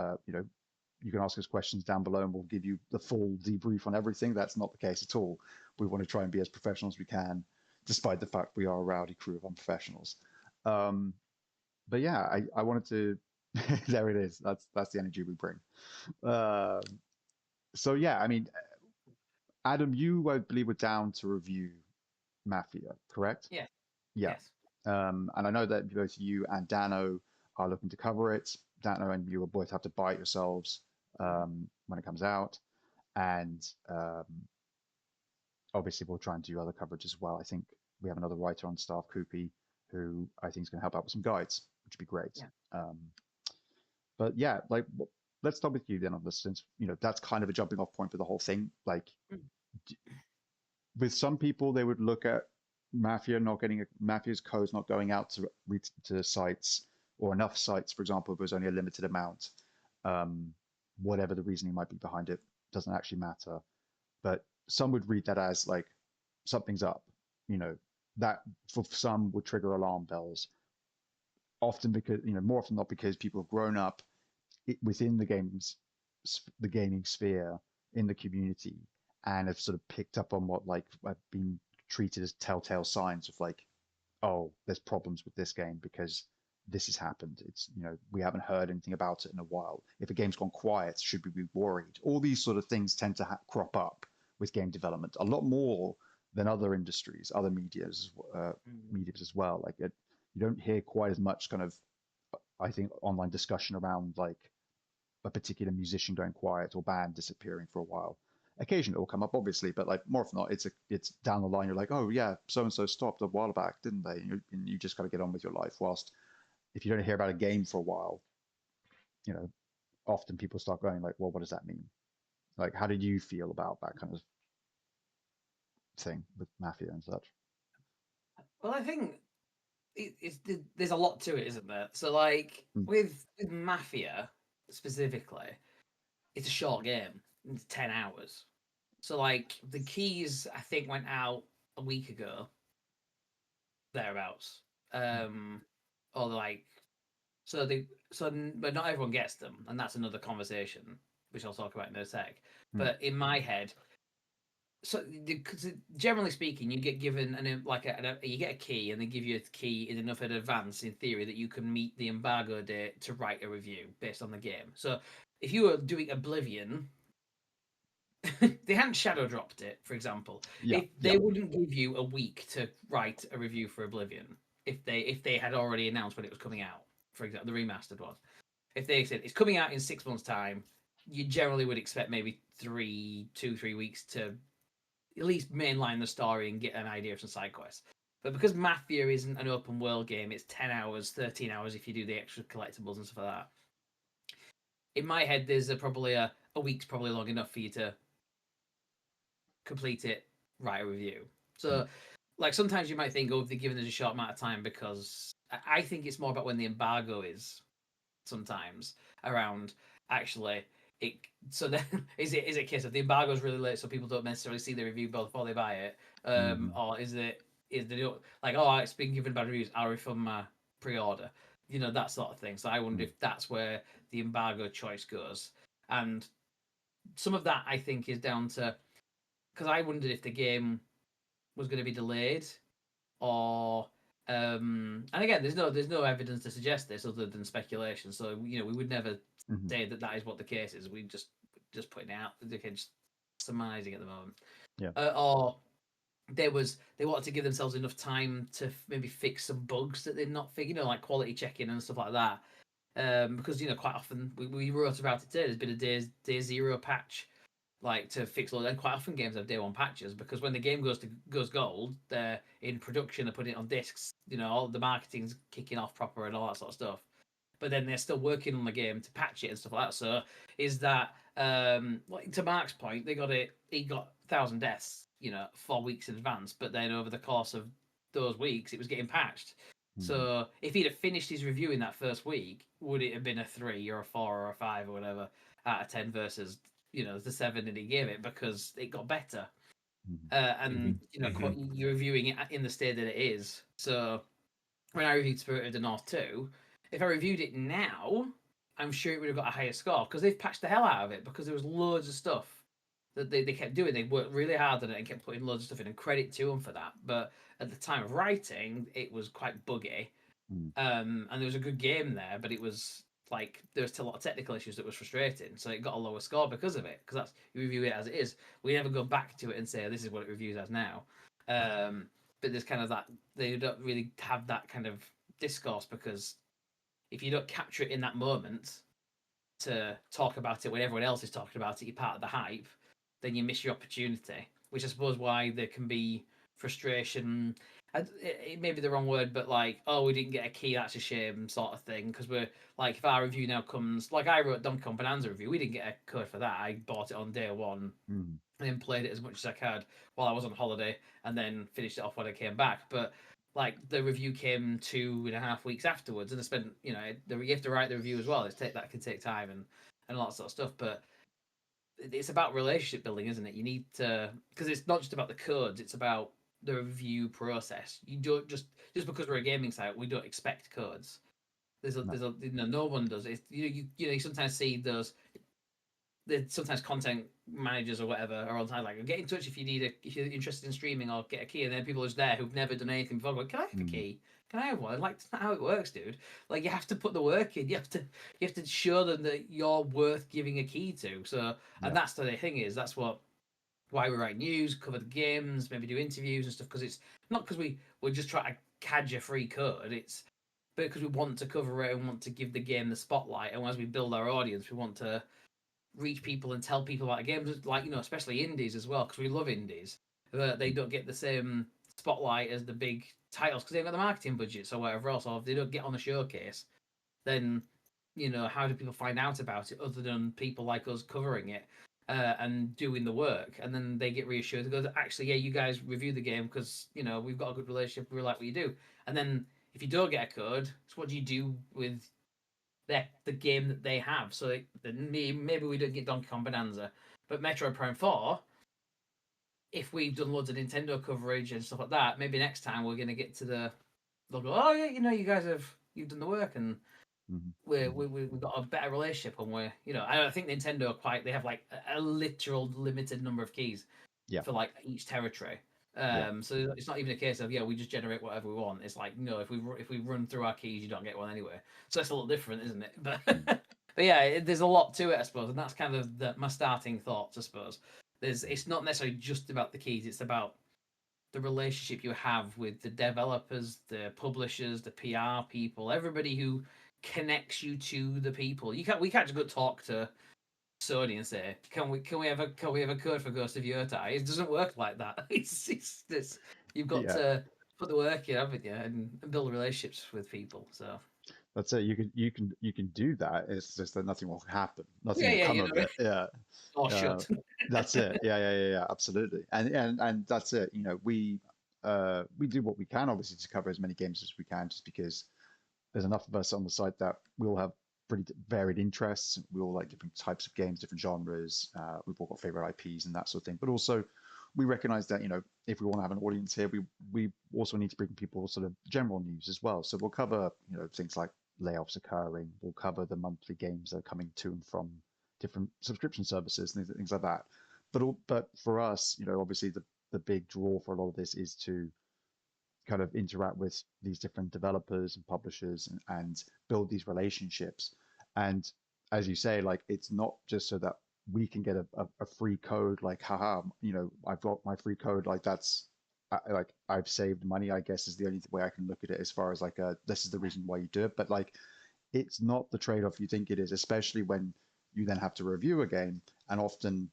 you can ask us questions down below and we'll give you the full debrief on everything. That's not the case at all. We want to try and be as professional as we can, despite the fact we are a rowdy crew of unprofessionals. But yeah, I wanted to, there it is. That's the energy we bring. So yeah, I mean, Adam, you, I believe, were down to review Mafia, correct? Yeah. Yeah. Yes. And I know that both you and Dano are looking to cover it. Dano and you will both have to buy it yourselves when it comes out. And obviously, we'll try and do other coverage as well. I think we have another writer on staff, Koopy, who I think is going to help out with some guides, which would be great. Yeah. But yeah, let's start with you then on this, since that's kind of a jumping off point for the whole thing. With some people, they would look at Mafia's codes not going out to sites, or enough sites, for example, if there's only a limited amount. Whatever the reasoning might be behind it, doesn't actually matter. But some would read that as something's up. That for some would trigger alarm bells. Often because more often not, because people have grown up within the gaming sphere, in the community, and have sort of picked up on what have been treated as telltale signs of oh, there's problems with this game because this has happened. It's we haven't heard anything about it in a while. If a game's gone quiet, should we be worried? All these sort of things tend to crop up with game development a lot more than other industries, other medias as well. You don't hear quite as much kind of, I think, online discussion around a particular musician going quiet or band disappearing for a while. Occasionally it will come up, obviously, but more often not, it's down the line. You're like, oh yeah, so and so stopped a while back, didn't they? And you just got to get on with your life. Whilst if you don't hear about a game for a while, often people start going well, what does that mean? How did you feel about that kind of thing with Mafia and such? Well, I think there's a lot to it, isn't there? So with Mafia specifically, it's a short game. It's 10 hours. So the keys I think went out a week ago, thereabouts. Or but not everyone gets them, and that's another conversation which I'll talk about in a sec. But in my head, so generally speaking, you get given you get a key, and they give you a key in enough in advance, in theory, that you can meet the embargo date to write a review based on the game. So if you were doing Oblivion, they hadn't shadow dropped it, for example. They wouldn't give you a week to write a review for Oblivion if they had already announced when it was coming out. For example, the remastered one. If they said it's coming out in 6 months' time, you generally would expect maybe 3 weeks to at least mainline the story and get an idea of some side quests. But because Mafia isn't an open world game, it's 10 hours, 13 hours if you do the extra collectibles and stuff like that. In my head, there's probably a week's probably long enough for you to complete it, write a review. So sometimes you might think, oh, they're giving us a short amount of time, because I think it's more about when the embargo is sometimes around. Actually, so then is it a case of the embargo is really late, so people don't necessarily see the review before they buy it, or is it is they don't like, oh, it's been given bad reviews, I'll refund my pre-order, that sort of thing. So I wonder if that's where the embargo choice goes. And some of that I think is down to, because I wondered if the game was going to be delayed, or and again, there's no evidence to suggest this other than speculation. So we would never say that is what the case is. We just putting it out. They're just surmising at the moment. Yeah. Or they wanted to give themselves enough time to maybe fix some bugs that they'd not fixed, like quality checking and stuff like that. Because quite often we wrote about it today. There's been a day zero patch, like to fix all. And quite often games have day one patches because when the game goes gold, they're in production, they're putting it on discs. All the marketing's kicking off proper and all that sort of stuff. But then they're still working on the game to patch it and stuff like that. So is that to Mark's point, he got 1,000 deaths, 4 weeks in advance, but then over the course of those weeks, it was getting patched. So if he'd have finished his review in that first week, would it have been a 3 or a 4 or a 5 or whatever out of 10 versus the 7 that he gave it, because it got better? And you're reviewing it in the state that it is. So when I reviewed Spirit of the North 2, if I reviewed it now, I'm sure it would have got a higher score because they've patched the hell out of it, because there was loads of stuff that they kept doing. They worked really hard on it and kept putting loads of stuff in, and credit to them for that. But at the time of writing, it was quite buggy. And there was a good game there, but it was like there was still a lot of technical issues that was frustrating. So it got a lower score because of it, because that's, you review it as it is. We never go back to it and say this is what it reviews as now. But there's kind of that, they don't really have that kind of discourse, because if you don't capture it in that moment to talk about it when everyone else is talking about it, you're part of the hype, then you miss your opportunity, which I suppose why there can be frustration. It may be the wrong word, but like, oh, we didn't get a key, that's a shame, sort of thing. Because we're like, if our review now comes, like I wrote Donkey Kong Bonanza review, we didn't get a code for that. I bought it on day one and then played it as much as I could while I was on holiday, and then finished it off when I came back. But like the review came 2.5 weeks afterwards, and I spent, you have to write the review as well. That can take time and all that sort of stuff. But it's about relationship building, isn't it? You need to, because it's not just about the codes, it's about the review process. You don't just because we're a gaming site, we don't expect codes. There's no one does it. You sometimes see those. Sometimes content managers or whatever are on time like, get in touch if you're interested in streaming or get a key, and then people are just there who've never done anything before going, can I have a key? Can I have one? Like, that's not how it works, dude. Like, you have to put the work in. You have to show them that you're worth giving a key to. So, and that's the thing is, that's why we write news, cover the games, maybe do interviews and stuff, because it's not because we're just trying to cadge a free code. It's because we want to cover it and want to give the game the spotlight. And as we build our audience, we want to reach people and tell people about games, like, especially indies as well, because we love indies. But they don't get the same spotlight as the big titles because they've got the marketing budgets or whatever else. Or if they don't get on a showcase, then how do people find out about it other than people like us covering it and doing the work? And then they get reassured. They go, actually, yeah, you guys review the game because we've got a good relationship. We like what you do. And then if you don't get a code, so what do you do with the game that they have? So maybe we don't get Donkey Kong Bonanza, but Metroid Prime 4, if we've done loads of Nintendo coverage and stuff like that, maybe next time we're going to get to they'll go, oh yeah, you guys you've done the work, and we've got a better relationship, and I think Nintendo they have like a literal limited number of keys for like each territory. So it's not even a case of we just generate whatever we want. It's like, no, if we run through our keys, you don't get one anyway. So that's a little different, isn't it? But but yeah, there's a lot to it, I suppose, and that's kind of my starting thoughts, I suppose. It's not necessarily just about the keys; it's about the relationship you have with the developers, the publishers, the PR people, everybody who connects you to the people. We can't just go talk to Sony and say, can we have a code for Ghost of Yurtai? It doesn't work like that. It's you've got to put the work in, haven't you, and build relationships with people. So that's it. You can do that. It's just that nothing will happen. Nothing will come of it. Yeah. Oh, shut. That's it. Yeah. Absolutely. And that's it. We do what we can, obviously, to cover as many games as we can, just because there's enough of us on the site that we all have pretty varied interests. We all like different types of games, different genres. We've all got favorite IPs and that sort of thing. But also, we recognize that, if we want to have an audience here, we also need to bring people sort of general news as well. So we'll cover, things like layoffs occurring. We'll cover the monthly games that are coming to and from different subscription services and things like that. But for us, obviously the big draw for a lot of this is to kind of interact with these different developers and publishers and build these relationships. And as you say, like, it's not just so that we can get a free code, like, haha, I've got my free code, like that's like I've saved money, I guess, is the only way I can look at it, as far as like this is the reason why you do it. But like, it's not the trade-off you think it is, especially when you then have to review a game, and often,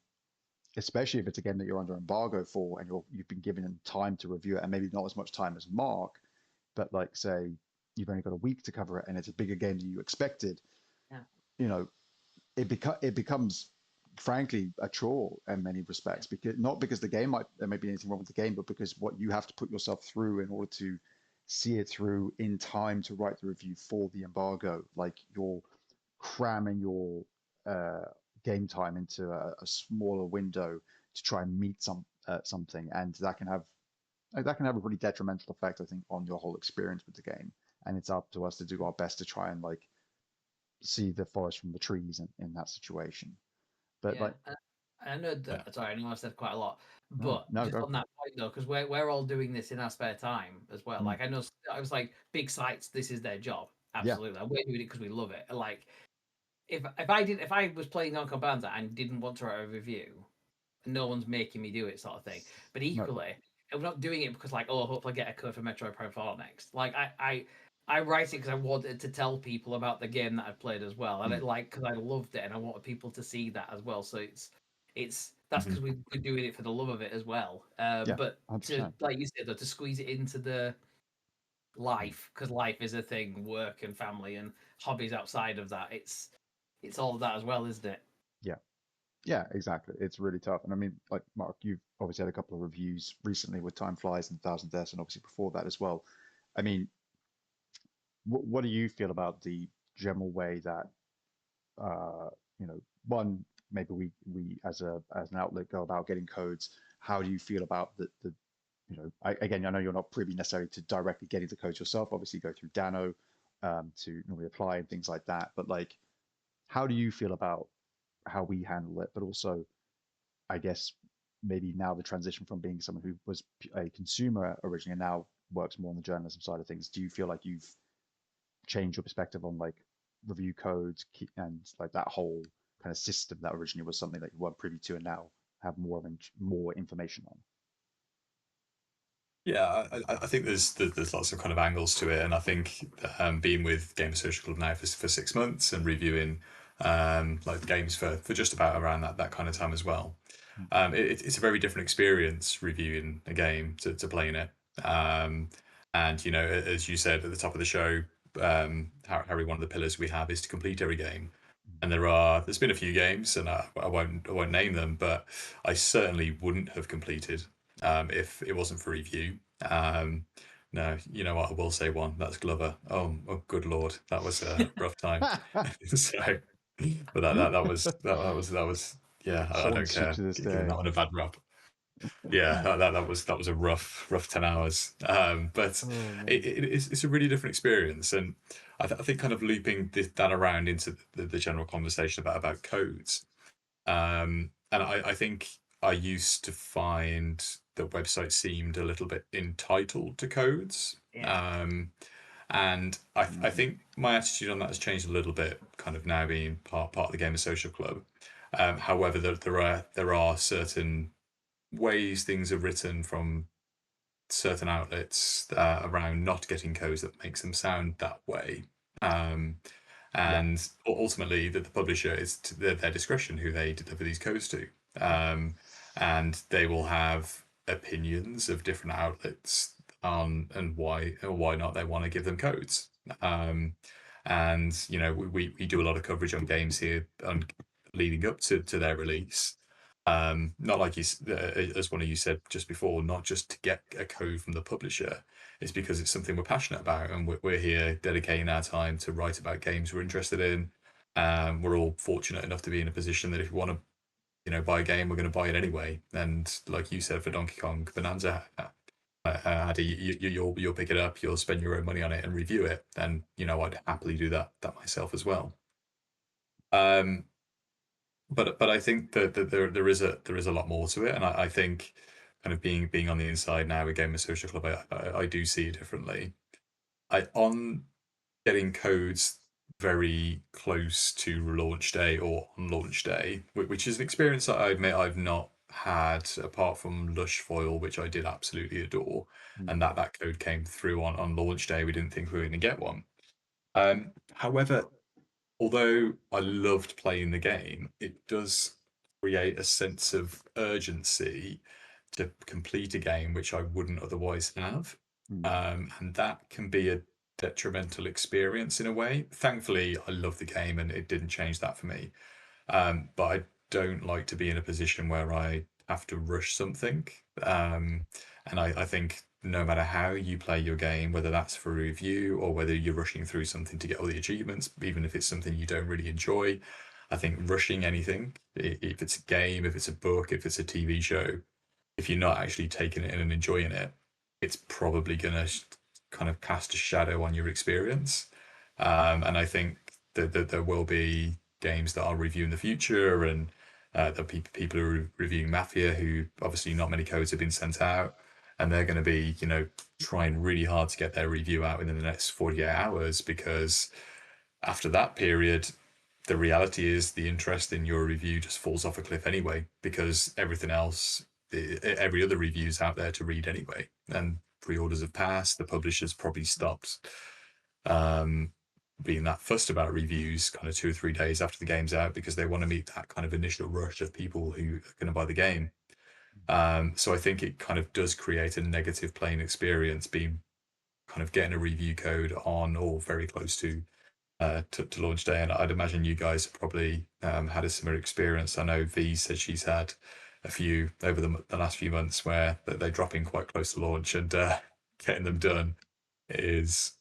especially if it's a game that you're under embargo for and you've been given time to review it, and maybe not as much time as Mark, but like, say you've only got a week to cover it and it's a bigger game than you expected. Yeah. It becomes frankly a chore in many respects, because not because there may be anything wrong with the game, but because what you have to put yourself through in order to see it through in time to write the review for the embargo. Like, you're cramming your game time into a smaller window to try and meet something, and that can have a really detrimental effect, I think, on your whole experience with the game. And it's up to us to do our best to try and like see the forest from the trees in that situation. But yeah. I know that, sorry, I know I've said quite a lot, but no, just on that point though, because we're all doing this in our spare time as well. Like, I know I was like, big sites, this is their job, absolutely. And we're doing it because we love it. Like, if I was playing non Banza and didn't want to write a review, no one's making me do it, sort of thing. But equally, I'm not doing it because, like, oh, hopefully I get a code for Metroid Prime 4 next. Like, I write it because I wanted to tell people about the game that I've played as well, and because I loved it and I wanted people to see that as well. So that's because we're doing it for the love of it as well. But 100%. to, like you said, though, to squeeze it into the life, because life is a thing, work and family and hobbies outside of that. It's all of that as well, isn't it? Yeah, exactly. It's really tough. And I mean, like, Mark, you've obviously had a couple of reviews recently with Time Flies and Thousand Deaths, and obviously before that as well. I mean, what do you feel about the general way that, one, maybe we as an outlet go about getting codes? How do you feel about again, I know you're not privy necessarily to directly getting the codes yourself. Obviously, you go through Dano to normally apply and things like that. But like, how do you feel about how we handle it? But also, I guess maybe now the transition from being someone who was a consumer originally and now works more on the journalism side of things. Do you feel like you've changed your perspective on like review codes and like that whole kind of system that originally was something that you weren't privy to and now have more information on? Yeah, I think there's lots of kind of angles to it, and I think being with Gamer Social Club now for 6 months and reviewing like games for just about around that kind of time as well, it's a very different experience reviewing a game to playing it. And as you said at the top of the show, Harry, one of the pillars we have is to complete every game. And there's been a few games, and I won't name them, but I certainly wouldn't have completed if it wasn't for review. No, you know what? I will say one. That's Glover. Oh good lord, that was a rough time. So, but that was yeah. I don't Haunts you care to this giving day. that one a bad rap. Yeah, that was a rough 10 hours. But it's a really different experience, and I think kind of looping that around into the general conversation about codes. And I think I used to find that websites seemed a little bit entitled to codes. Yeah. And I think my attitude on that has changed a little bit, kind of now being part of the Gamer Social Club. However, there are certain ways things are written from certain outlets around not getting codes that makes them sound that way. And ultimately, the publisher is to their discretion who they deliver these codes to. And they will have opinions of different outlets on and why or why not they want to give them codes. And we do a lot of coverage on games here on leading up to their release. Not like as one of you said just before, not just to get a code from the publisher. It's because it's something we're passionate about, and we're here dedicating our time to write about games we're interested in. We're all fortunate enough to be in a position that if we want to buy a game, we're going to buy it anyway. And like you said, for Donkey Kong Bonanza, you'll pick it up, you'll spend your own money on it and review it. And I'd happily do that myself as well. But I think that there is a lot more to it, and I think kind of being on the inside now with Gamer Social Club, I do see it differently. On getting codes very close to launch day or on launch day, which is an experience that I admit I've not had apart from Lush Foil, which I did absolutely adore, and that code came through on launch day. We didn't think we were going to get one. However, although I loved playing the game, it does create a sense of urgency to complete a game which I wouldn't otherwise have. And that can be a detrimental experience in a way. Thankfully, I love the game and it didn't change that for me. But I don't like to be in a position where I have to rush something. And I think no matter how you play your game, whether that's for a review or whether you're rushing through something to get all the achievements, even if it's something you don't really enjoy, I think rushing anything, if it's a game, if it's a book, if it's a TV show, if you're not actually taking it in and enjoying it, it's probably going to kind of cast a shadow on your experience. And I think that there will be games that I'll review in the future, and there'll be people who are reviewing Mafia who obviously not many codes have been sent out, and they're going to be, trying really hard to get their review out within the next 48 hours, because after that period, the reality is the interest in your review just falls off a cliff anyway, because everything else, every other review is out there to read anyway, and pre-orders have passed. The publishers probably stopped being that fussed about reviews kind of 2 or 3 days after the game's out, because they want to meet that kind of initial rush of people who are going to buy the game. So I think it kind of does create a negative playing experience, being kind of getting a review code on or very close to launch day. And I'd imagine you guys probably had a similar experience. I know V said she's had a few over the last few months where they drop in quite close to launch, and getting them done is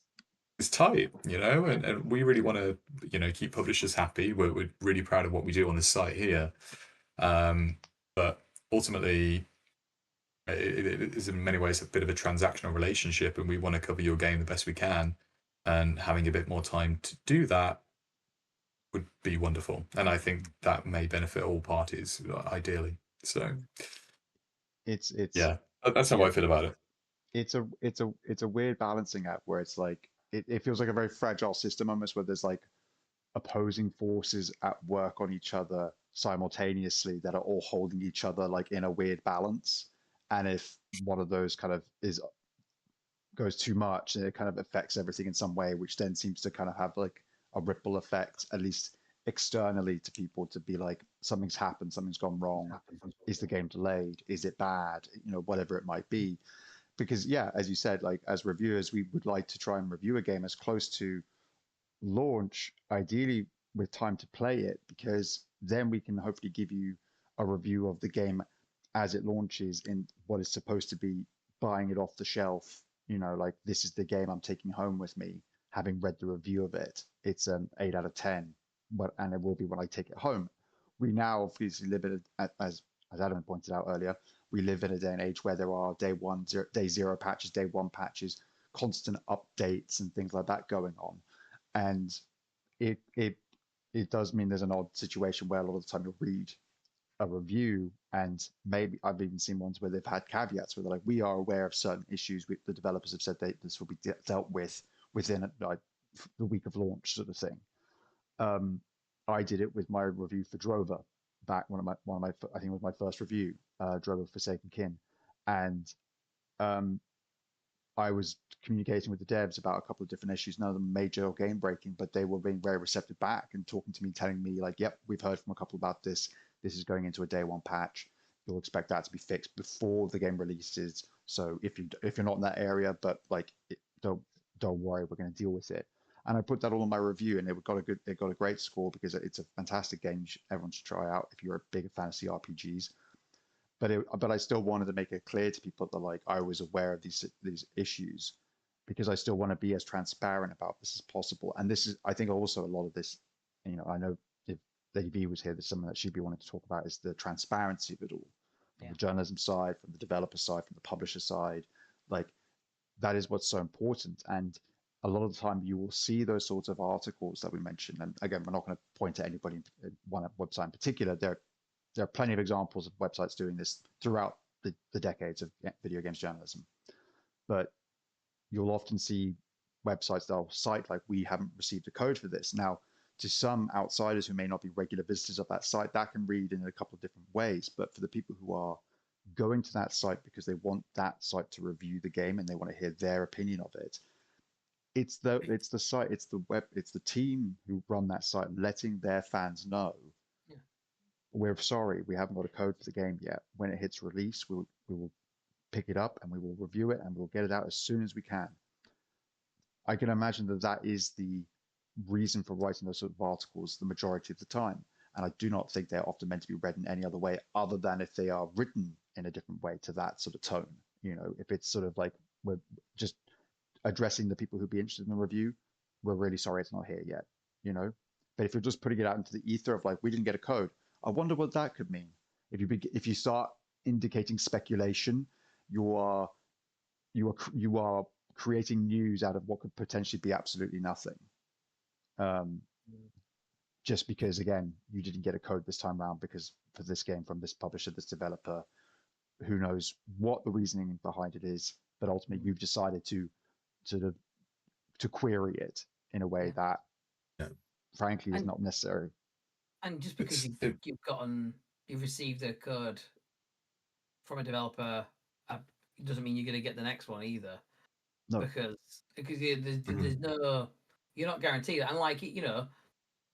tight, and we really want to, keep publishers happy. We're really proud of what we do on this site here. But ultimately, it is in many ways a bit of a transactional relationship, and we want to cover your game the best we can. And having a bit more time to do that would be wonderful. And I think that may benefit all parties, ideally. So it's yeah, that's how I feel about it. It's a weird balancing act where it's like it feels like a very fragile system almost, where there's like opposing forces at work on each other simultaneously that are all holding each other like in a weird balance. And if one of those kind of goes too much, and it kind of affects everything in some way, which then seems to kind of have like a ripple effect, at least externally, to people, to be like, something's happened, something's gone wrong. Is the game delayed? Is it bad? Whatever it might be. Because yeah, as you said, like as reviewers, we would like to try and review a game as close to launch, ideally with time to play it, because then we can hopefully give you a review of the game as it launches in what is supposed to be buying it off the shelf. Like, this is the game I'm taking home with me, having read the review of it. It's an 8 out of 10, and it will be when I take it home. We now obviously live in as Adam pointed out earlier, we live in a day and age where there are day zero patches, day one patches, constant updates and things like that going on. And it does mean there's an odd situation where a lot of the time you'll read a review, and maybe I've even seen ones where they've had caveats where they're like, we are aware of certain issues. The developers have said this will be dealt with within like the week of launch, sort of thing. I did it with my review for Drover back, one of my I think it was my first review, Drover Forsaken Kin, and I was communicating with the devs about a couple of different issues, none of them major or game breaking, but they were being very receptive back and talking to me, telling me like, yep, we've heard from a couple about this. This is going into a day one patch. You'll expect that to be fixed before the game releases. So if you're not in that area, but like, don't worry, we're going to deal with it. And I put that all in my review, and it got a great score, because it's a fantastic game. Everyone should try out if you're a big fantasy RPGs. But I still wanted to make it clear to people that like I was aware of these issues, because I still want to be as transparent about this as possible. And this is, I think, also a lot of this, I know if Lady V was here. There's something that she'd be wanting to talk about is the transparency of it all, from the journalism side, from the developer side, from the publisher side. Like, that is what's so important. And a lot of the time you will see those sorts of articles that we mentioned. And again, we're not going to point to anybody, one website in particular. There are plenty of examples of websites doing this throughout the decades of video games journalism. But you'll often see websites that'll cite like, we haven't received a code for this. Now, to some outsiders who may not be regular visitors of that site, that can read in a couple of different ways. But for the people who are going to that site because they want that site to review the game and they want to hear their opinion of it, it's the site, it's the web, it's the team who run that site letting their fans know, we're sorry, we haven't got a code for the game yet. When it hits release, we will pick it up and we will review it and we'll get it out as soon as we can. I can imagine that is the reason for writing those sort of articles the majority of the time. And I do not think they're often meant to be read in any other way other than if they are written in a different way to that sort of tone. You know, if it's sort of like, we're just addressing the people who'd be interested in the review, we're really sorry it's not here yet, you know? But if you're just putting it out into the ether of like, we didn't get a code, I wonder what that could mean. If you start indicating speculation, you are creating news out of what could potentially be absolutely nothing. Just because, again, you didn't get a code this time around because for this game from this publisher, this developer, who knows what the reasoning behind it is, but ultimately you've decided to query it in a way that, frankly, is not necessary. And just because you've received a code from a developer, it doesn't mean you're going to get the next one either. No, because there's no, you're not guaranteed. And like, you know,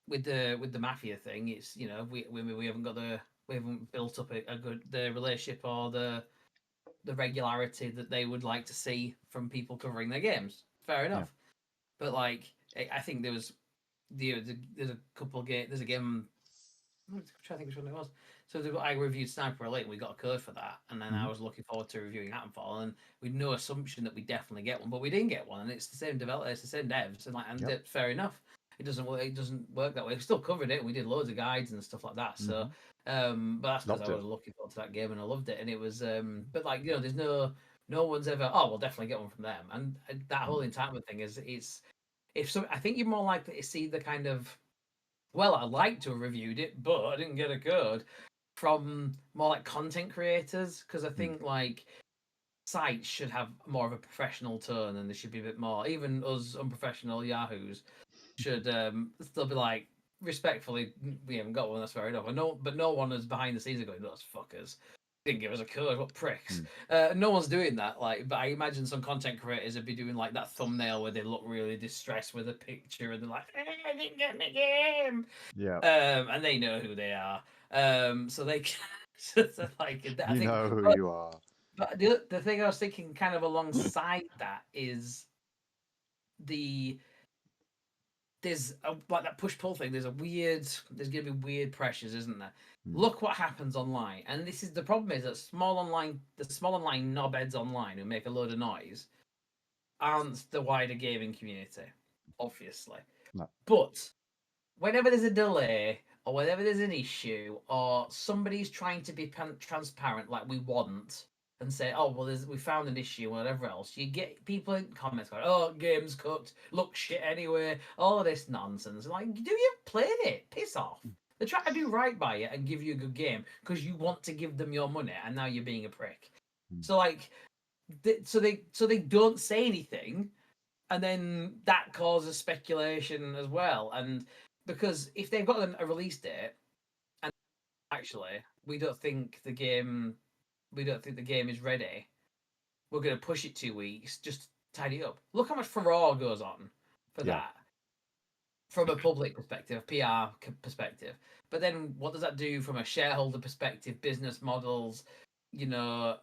with the Mafia thing, it's, you know, we haven't built up a good the relationship or the regularity that they would like to see from people covering their games. Fair enough. But like, I think there's a couple of games. There's a game. I'm trying to think which one it was. So I reviewed Sniper Elite, and we got a code for that, and then I was looking forward to reviewing Titanfall, and we'd no assumption that we definitely get one, but we didn't get one, and it's the same developer, it's the same devs, and fair enough. It doesn't work that way. We still covered it, and we did loads of guides and stuff like that. So, but that's because I was looking forward to that game and I loved it, and it was. But like, you know, there's no one's ever. Oh, we'll definitely get one from them, and that whole entitlement thing is I think you're more likely to see the kind of, well, I like to have reviewed it, but I didn't get a code, from more like content creators, because I think like sites should have more of a professional tone, and there should be a bit more. Even us unprofessional yahoos should still be like, respectfully, we haven't got one, that's fair enough. But no one is behind the scenes going, those fuckers didn't give us a code, what pricks. No one's doing that. Like, but I imagine some content creators would be doing like that thumbnail where they look really distressed with a picture and they're like, I didn't get my game. And they know who they are. So they can, so like, I think, know who you are. But the thing I was thinking kind of alongside that is there's like that push-pull thing. There's going to be weird pressures, isn't there? Look what happens online. And this is the problem, is that the small online knobheads online who make a load of noise aren't the wider gaming community, obviously. No. But whenever there's a delay or whenever there's an issue or somebody's trying to be transparent like we want and say, oh, well, we found an issue or whatever else, you get people in comments going, oh, game's cooked, look shit anyway, all of this nonsense. Like, do you played it? Piss off. They try to do right by it and give you a good game because you want to give them your money, and now you're being a prick. So like, so they don't say anything, and then that causes speculation as well. And because if they've got a release date, and actually we don't think the game is ready, we're going to push it 2 weeks, just tidy it up. Look how much furore goes on for that from a public perspective, PR perspective. But then what does that do from a shareholder perspective, business models, you know,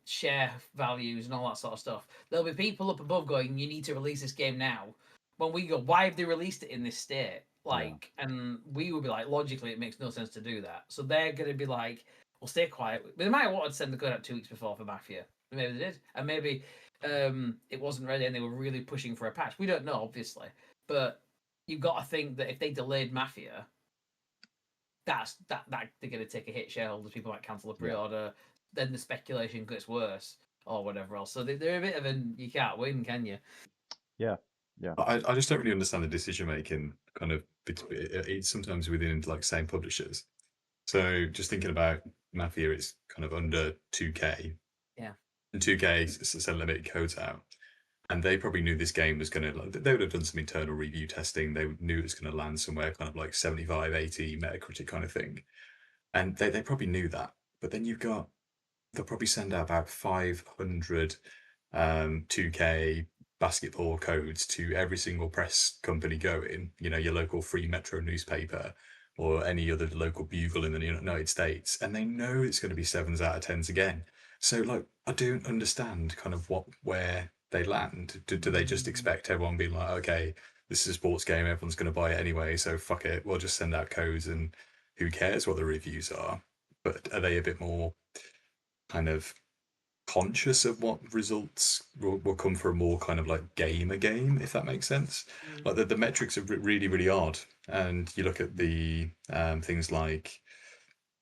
share values and all that sort of stuff? There'll be people up above going, you need to release this game now. When we go, why have they released it in this state? Like, and we would be like, logically, it makes no sense to do that. So they're going to be like, well, stay quiet. But they might have wanted to send the code out 2 weeks before for Mafia. Maybe they did. And maybe it wasn't ready and they were really pushing for a patch. We don't know, obviously. But you've got to think that if they delayed Mafia, that they're going to take a hit. Shareholders, people might cancel a pre-order. Then the speculation gets worse or whatever else. So they're a bit of an you can't win, can you? Yeah. I just don't really understand the decision making kind of it's sometimes within like same publishers. So just thinking about Mafia, it's kind of under 2K. Yeah. And 2K sent limited codes out. And they probably knew this game was going to, like, they would have done some internal review testing. They knew it was going to land somewhere kind of like 75, 80 Metacritic kind of thing. And they probably knew that. But then they'll probably send out about 500 2K basketball codes to every single press company going, your local Free Metro newspaper or any other local bugle in the United States. And they know it's going to be 7s out of 10s again. So, like, I don't understand kind of where they land. Do they just expect everyone being like, okay, this is a sports game, everyone's going to buy it anyway, so fuck it, we'll just send out codes and who cares what the reviews are? But are they a bit more kind of conscious of what results will come for a more kind of like game, if that makes sense? Like the metrics are really, really odd. And you look at the things like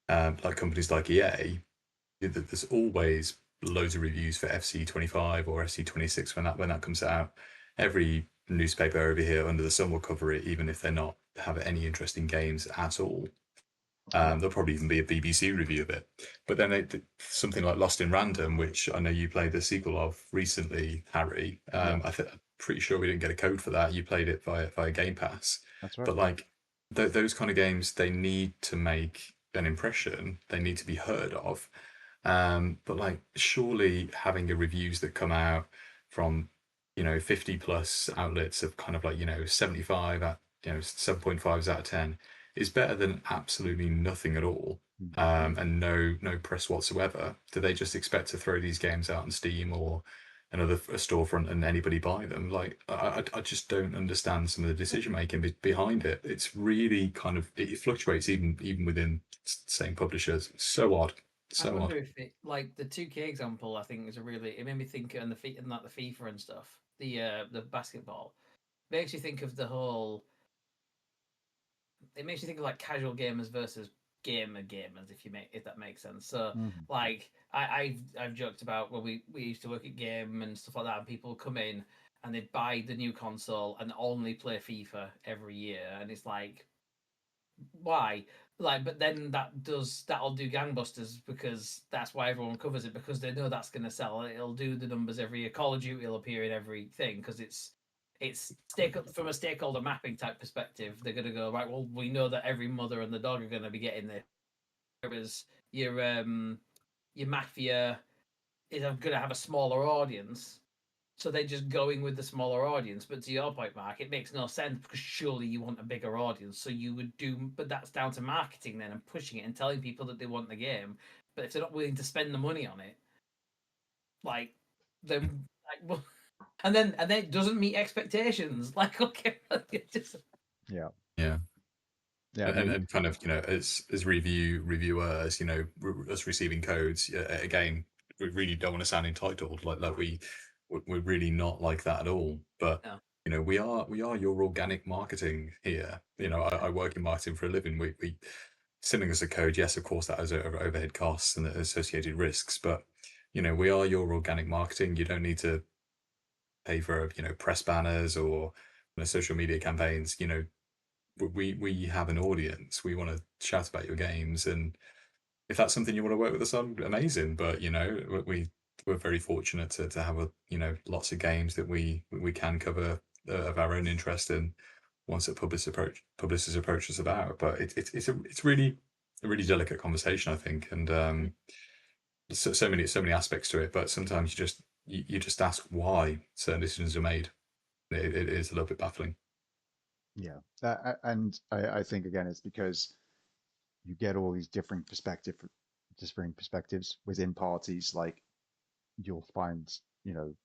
companies like EA, there's always loads of reviews for FC25 or FC26 when that comes out. Every newspaper over here under the sun will cover it, even if they're not have any interest in games at all. There'll probably even be a BBC review of it. But then something like Lost in Random, which I know you played the sequel of recently, Harry. I'm pretty sure we didn't get a code for that. You played it via Game Pass. That's right. But like those kind of games, they need to make an impression. They need to be heard of. But like, surely having reviews that come out from 50 plus outlets of kind of like 75 at 7.5s out of 10 is better than absolutely nothing at all, and no press whatsoever. Do they just expect to throw these games out on Steam or another storefront and anybody buy them? Like, I just don't understand some of the decision making behind it. It's really kind of, it fluctuates even within same publishers. So odd. I wonder if it, like the 2K example, I think is it made me think on the FIFA and stuff, the basketball. It makes you think of the whole. It makes you think of like casual gamers versus gamers, if that makes sense. So like I've joked about when we used to work at Game and stuff like that, and people come in and they'd buy the new console and only play FIFA every year, and it's like, why? Like, but then that'll do gangbusters because that's why everyone covers it, because they know that's going to sell. It'll do the numbers every year. Call of Duty will appear in everything because it's from a stakeholder mapping type perspective. They're going to go, right, well, we know that every mother and the dog are going to be getting this. Whereas your Mafia is going to have a smaller audience, so they're just going with the smaller audience. But to your point, Mark, it makes no sense because surely you want a bigger audience. So you would do, but that's down to marketing then and pushing it and telling people that they want the game. But if they're not willing to spend the money on it, like, then like, well, and then it doesn't meet expectations. Like, okay, just... yeah. And kind of, as reviewers, us receiving codes, again, we really don't want to sound entitled, like we're really not like that at all. But no. we are your organic marketing here. I work in marketing for a living. We sending us a code, yes, of course, that has overhead costs and associated risks, but we are your organic marketing. You don't need to pay for press banners or social media campaigns. We have an audience. We want to shout about your games, and if that's something you want to work with us on, amazing. But we're very fortunate to have lots of games that we can cover of our own interest in once that publicists approach us about. But it's really a really delicate conversation, I think, and so many aspects to it. But sometimes you just ask why certain decisions are made. It is a little bit baffling. Yeah, and I think again it's because you get all these different perspectives within parties. Like you'll find,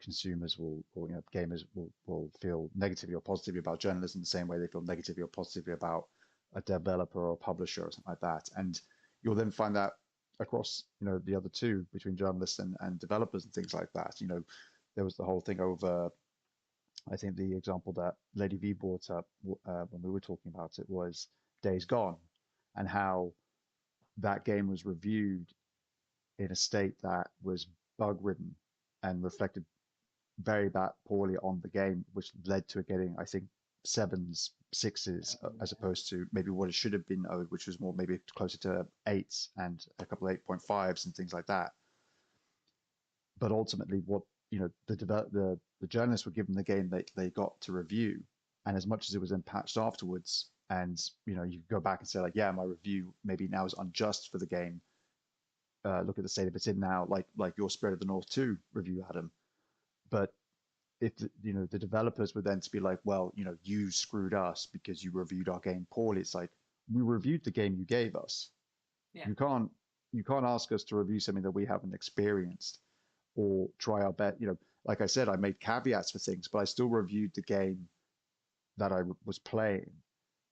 consumers or gamers will feel negatively or positively about journalism the same way they feel negatively or positively about a developer or a publisher or something like that. And you'll then find that across, the other two, between journalists and developers and things like that. There was the whole thing over, I think the example that Lady V brought up when we were talking about it was Days Gone. and how that game was reviewed in a state that was bug ridden and reflected very bad poorly on the game, which led to it getting, I think, 7s, 6s, as opposed to maybe what it should have been owed, which was more maybe closer to 8s and a couple of 8.5s and things like that. But ultimately, what the journalists were given the game they got to review, and as much as it was then patched afterwards, and you go back and say like, yeah, my review maybe now is unjust for the game. Look at the state of it's in now, like your Spirit of the North 2 review, Adam. But if the developers were then to be like, well, you screwed us because you reviewed our game poorly, it's like, we reviewed the game you gave us. Yeah. You can't ask us to review something that we haven't experienced or try our best. Like I said, I made caveats for things, but I still reviewed the game that I was playing.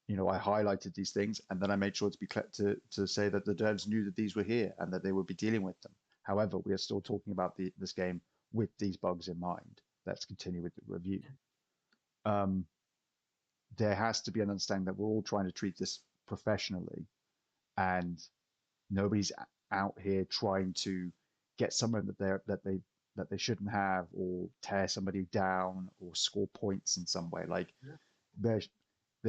I highlighted these things, and then I made sure to be to say that the devs knew that these were here and that they would be dealing with them. However, we are still talking about this game with these bugs in mind. Let's continue with the review. There has to be an understanding that we're all trying to treat this professionally, and nobody's out here trying to get someone that they shouldn't have, or tear somebody down, or score points in some way. Like there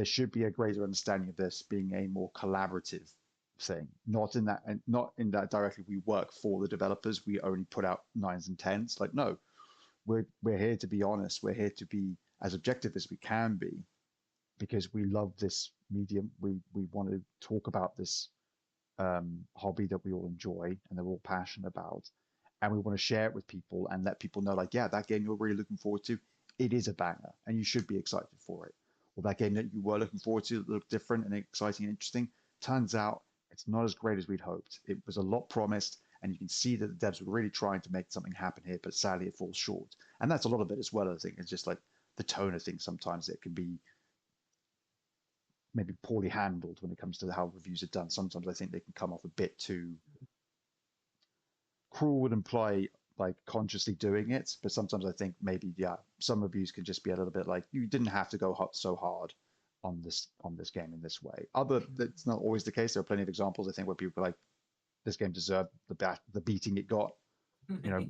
should be a greater understanding of this being a more collaborative thing, not in that directly we work for the developers, we only put out 9s and 10s. Like, no, we're here to be honest, we're here to be as objective as we can be, because we love this medium. We want to talk about this hobby that we all enjoy and that we're all passionate about, and we want to share it with people and let people know, like, yeah, that game you're really looking forward to, it is a banger and you should be excited for it. Or that game that you were looking forward to that looked different and exciting and interesting, turns out it's not as great as we'd hoped. It was a lot promised, and you can see that the devs were really trying to make something happen here, but sadly it falls short. And that's a lot of it as well. I think it's just like the tone of things. Sometimes it can be maybe poorly handled when it comes to how reviews are done. Sometimes I think they can come off a bit too cruel, would imply like consciously doing it, but sometimes I think maybe, yeah, some reviews can just be a little bit like, you didn't have to go so hard on this game in this way. That's not always the case. There are plenty of examples, I think, where people are like, this game deserved the beating it got.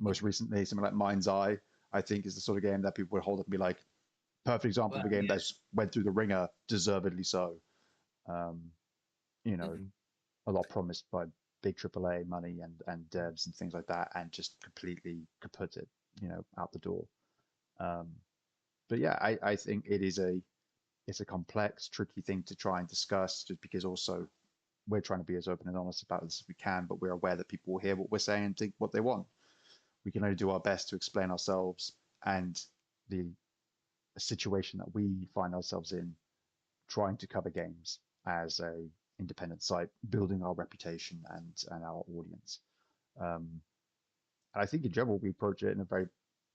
Most recently, something like Mind's Eye, I think, is the sort of game that people would hold up and be like, perfect example of a game that went through the ringer, deservedly so. A lot promised by big AAA money and devs and things like that, and just completely kaput it, out the door. But yeah, I think it's a complex, tricky thing to try and discuss, just because also we're trying to be as open and honest about this as we can, but we're aware that people will hear what we're saying and think what they want. We can only do our best to explain ourselves and the situation that we find ourselves in, trying to cover games as a independent site, building our reputation and our audience. And I think in general we approach it in a very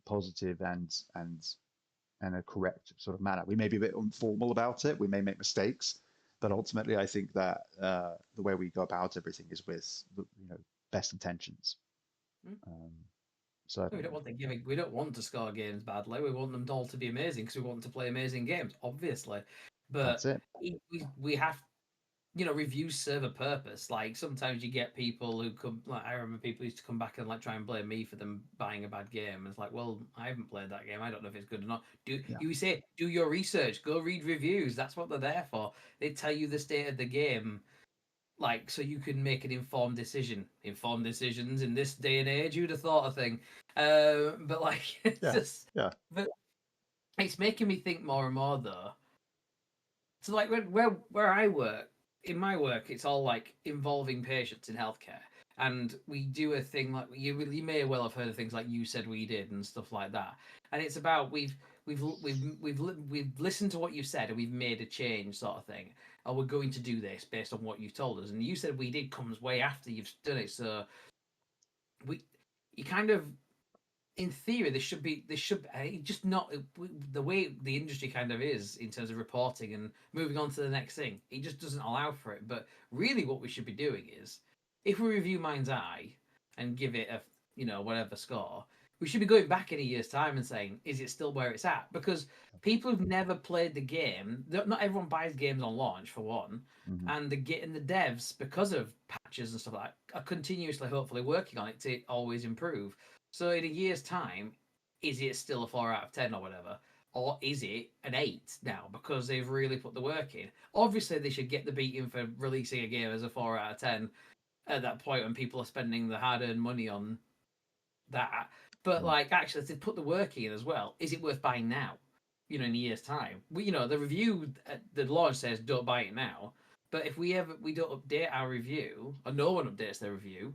positive and a correct sort of manner. We may be a bit informal about it. We may make mistakes, but ultimately I think that the way we go about everything is with best intentions. So we don't want the gimmick. We don't want to score games badly. We want them all to be amazing because we want to play amazing games, obviously. But that's it. We have, reviews serve a purpose. Like sometimes you get people who come. Like I remember people used to come back and like try and blame me for them buying a bad game. And it's like, well, I haven't played that game. I don't know if it's good or not. You say do your research, go read reviews. That's what they're there for. They tell you the state of the game, like so you can make an informed decision. Informed decisions in this day and age, you'd have thought a thing. But like, but it's making me think more and more though. So like where I work, in my work, it's all like involving patients in healthcare, and we do a thing like you may well have heard of things like You Said We Did and stuff like that. And it's about we've listened to what you said and we've made a change, sort of thing. Or we're going to do this based on what you've told us. And You Said We Did comes way after you've done it, so you kind of. In theory, this should just not the way the industry kind of is in terms of reporting and moving on to the next thing. It just doesn't allow for it. But really, what we should be doing is, if we review Mind's Eye and give it a whatever score, we should be going back in a year's time and saying, is it still where it's at? Because people who've never played the game, not everyone buys games on launch for one, and the devs, because of patches and stuff like that, are continuously, hopefully, working on it to always improve. So in a year's time, is it still a 4 out of 10 or whatever? Or is it an 8 now because they've really put the work in? Obviously, they should get the beating for releasing a game as a 4 out of 10 at that point when people are spending the hard-earned money on that. But like, actually, to put the work in as well, is it worth buying now? In a year's time, the review at the launch says don't buy it now. But if we don't update our review, or no one updates their review,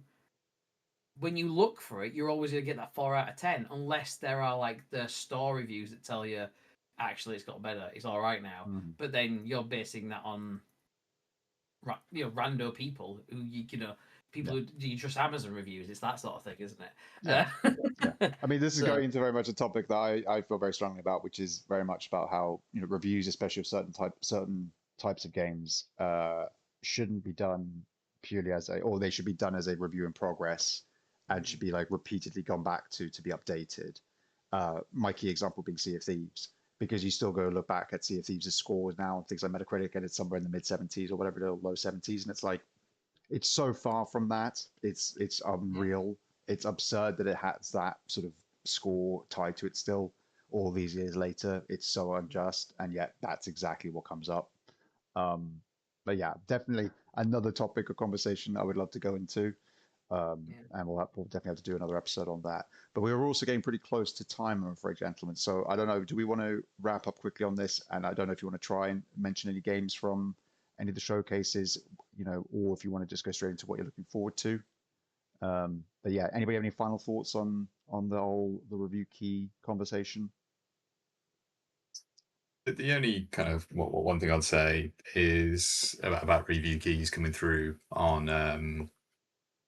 when you look for it, you're always going to get that 4 out of 10, unless there are like the store reviews that tell you actually it's got better, it's all right now. But then you're basing that on rando people who people who do you trust Amazon reviews. It's that sort of thing, isn't it? Yeah. I mean, this is going into very much a topic that I feel very strongly about, which is very much about how reviews, especially of certain types of games, shouldn't be done purely or they should be done as a review in progress and should be like repeatedly gone back to be updated. My key example being Sea of Thieves, because you still go look back at Sea of Thieves' scores now and things like Metacritic, and it's somewhere in the mid 70s or whatever, low 70s, and it's like, it's so far from that. It's unreal. It's absurd that it has that sort of score tied to it still all these years later. It's so unjust, and yet that's exactly what comes up. But yeah, definitely another topic of conversation I would love to go into. And we'll definitely have to do another episode on that. But we were also getting pretty close to time, I'm afraid, gentlemen. So I don't know, do we want to wrap up quickly on this? And I don't know if you want to try and mention any games from any of the showcases, or if you want to just go straight into what you're looking forward to. But yeah, anybody have any final thoughts on the review key conversation? The only kind of one thing I'd say is about review keys coming through on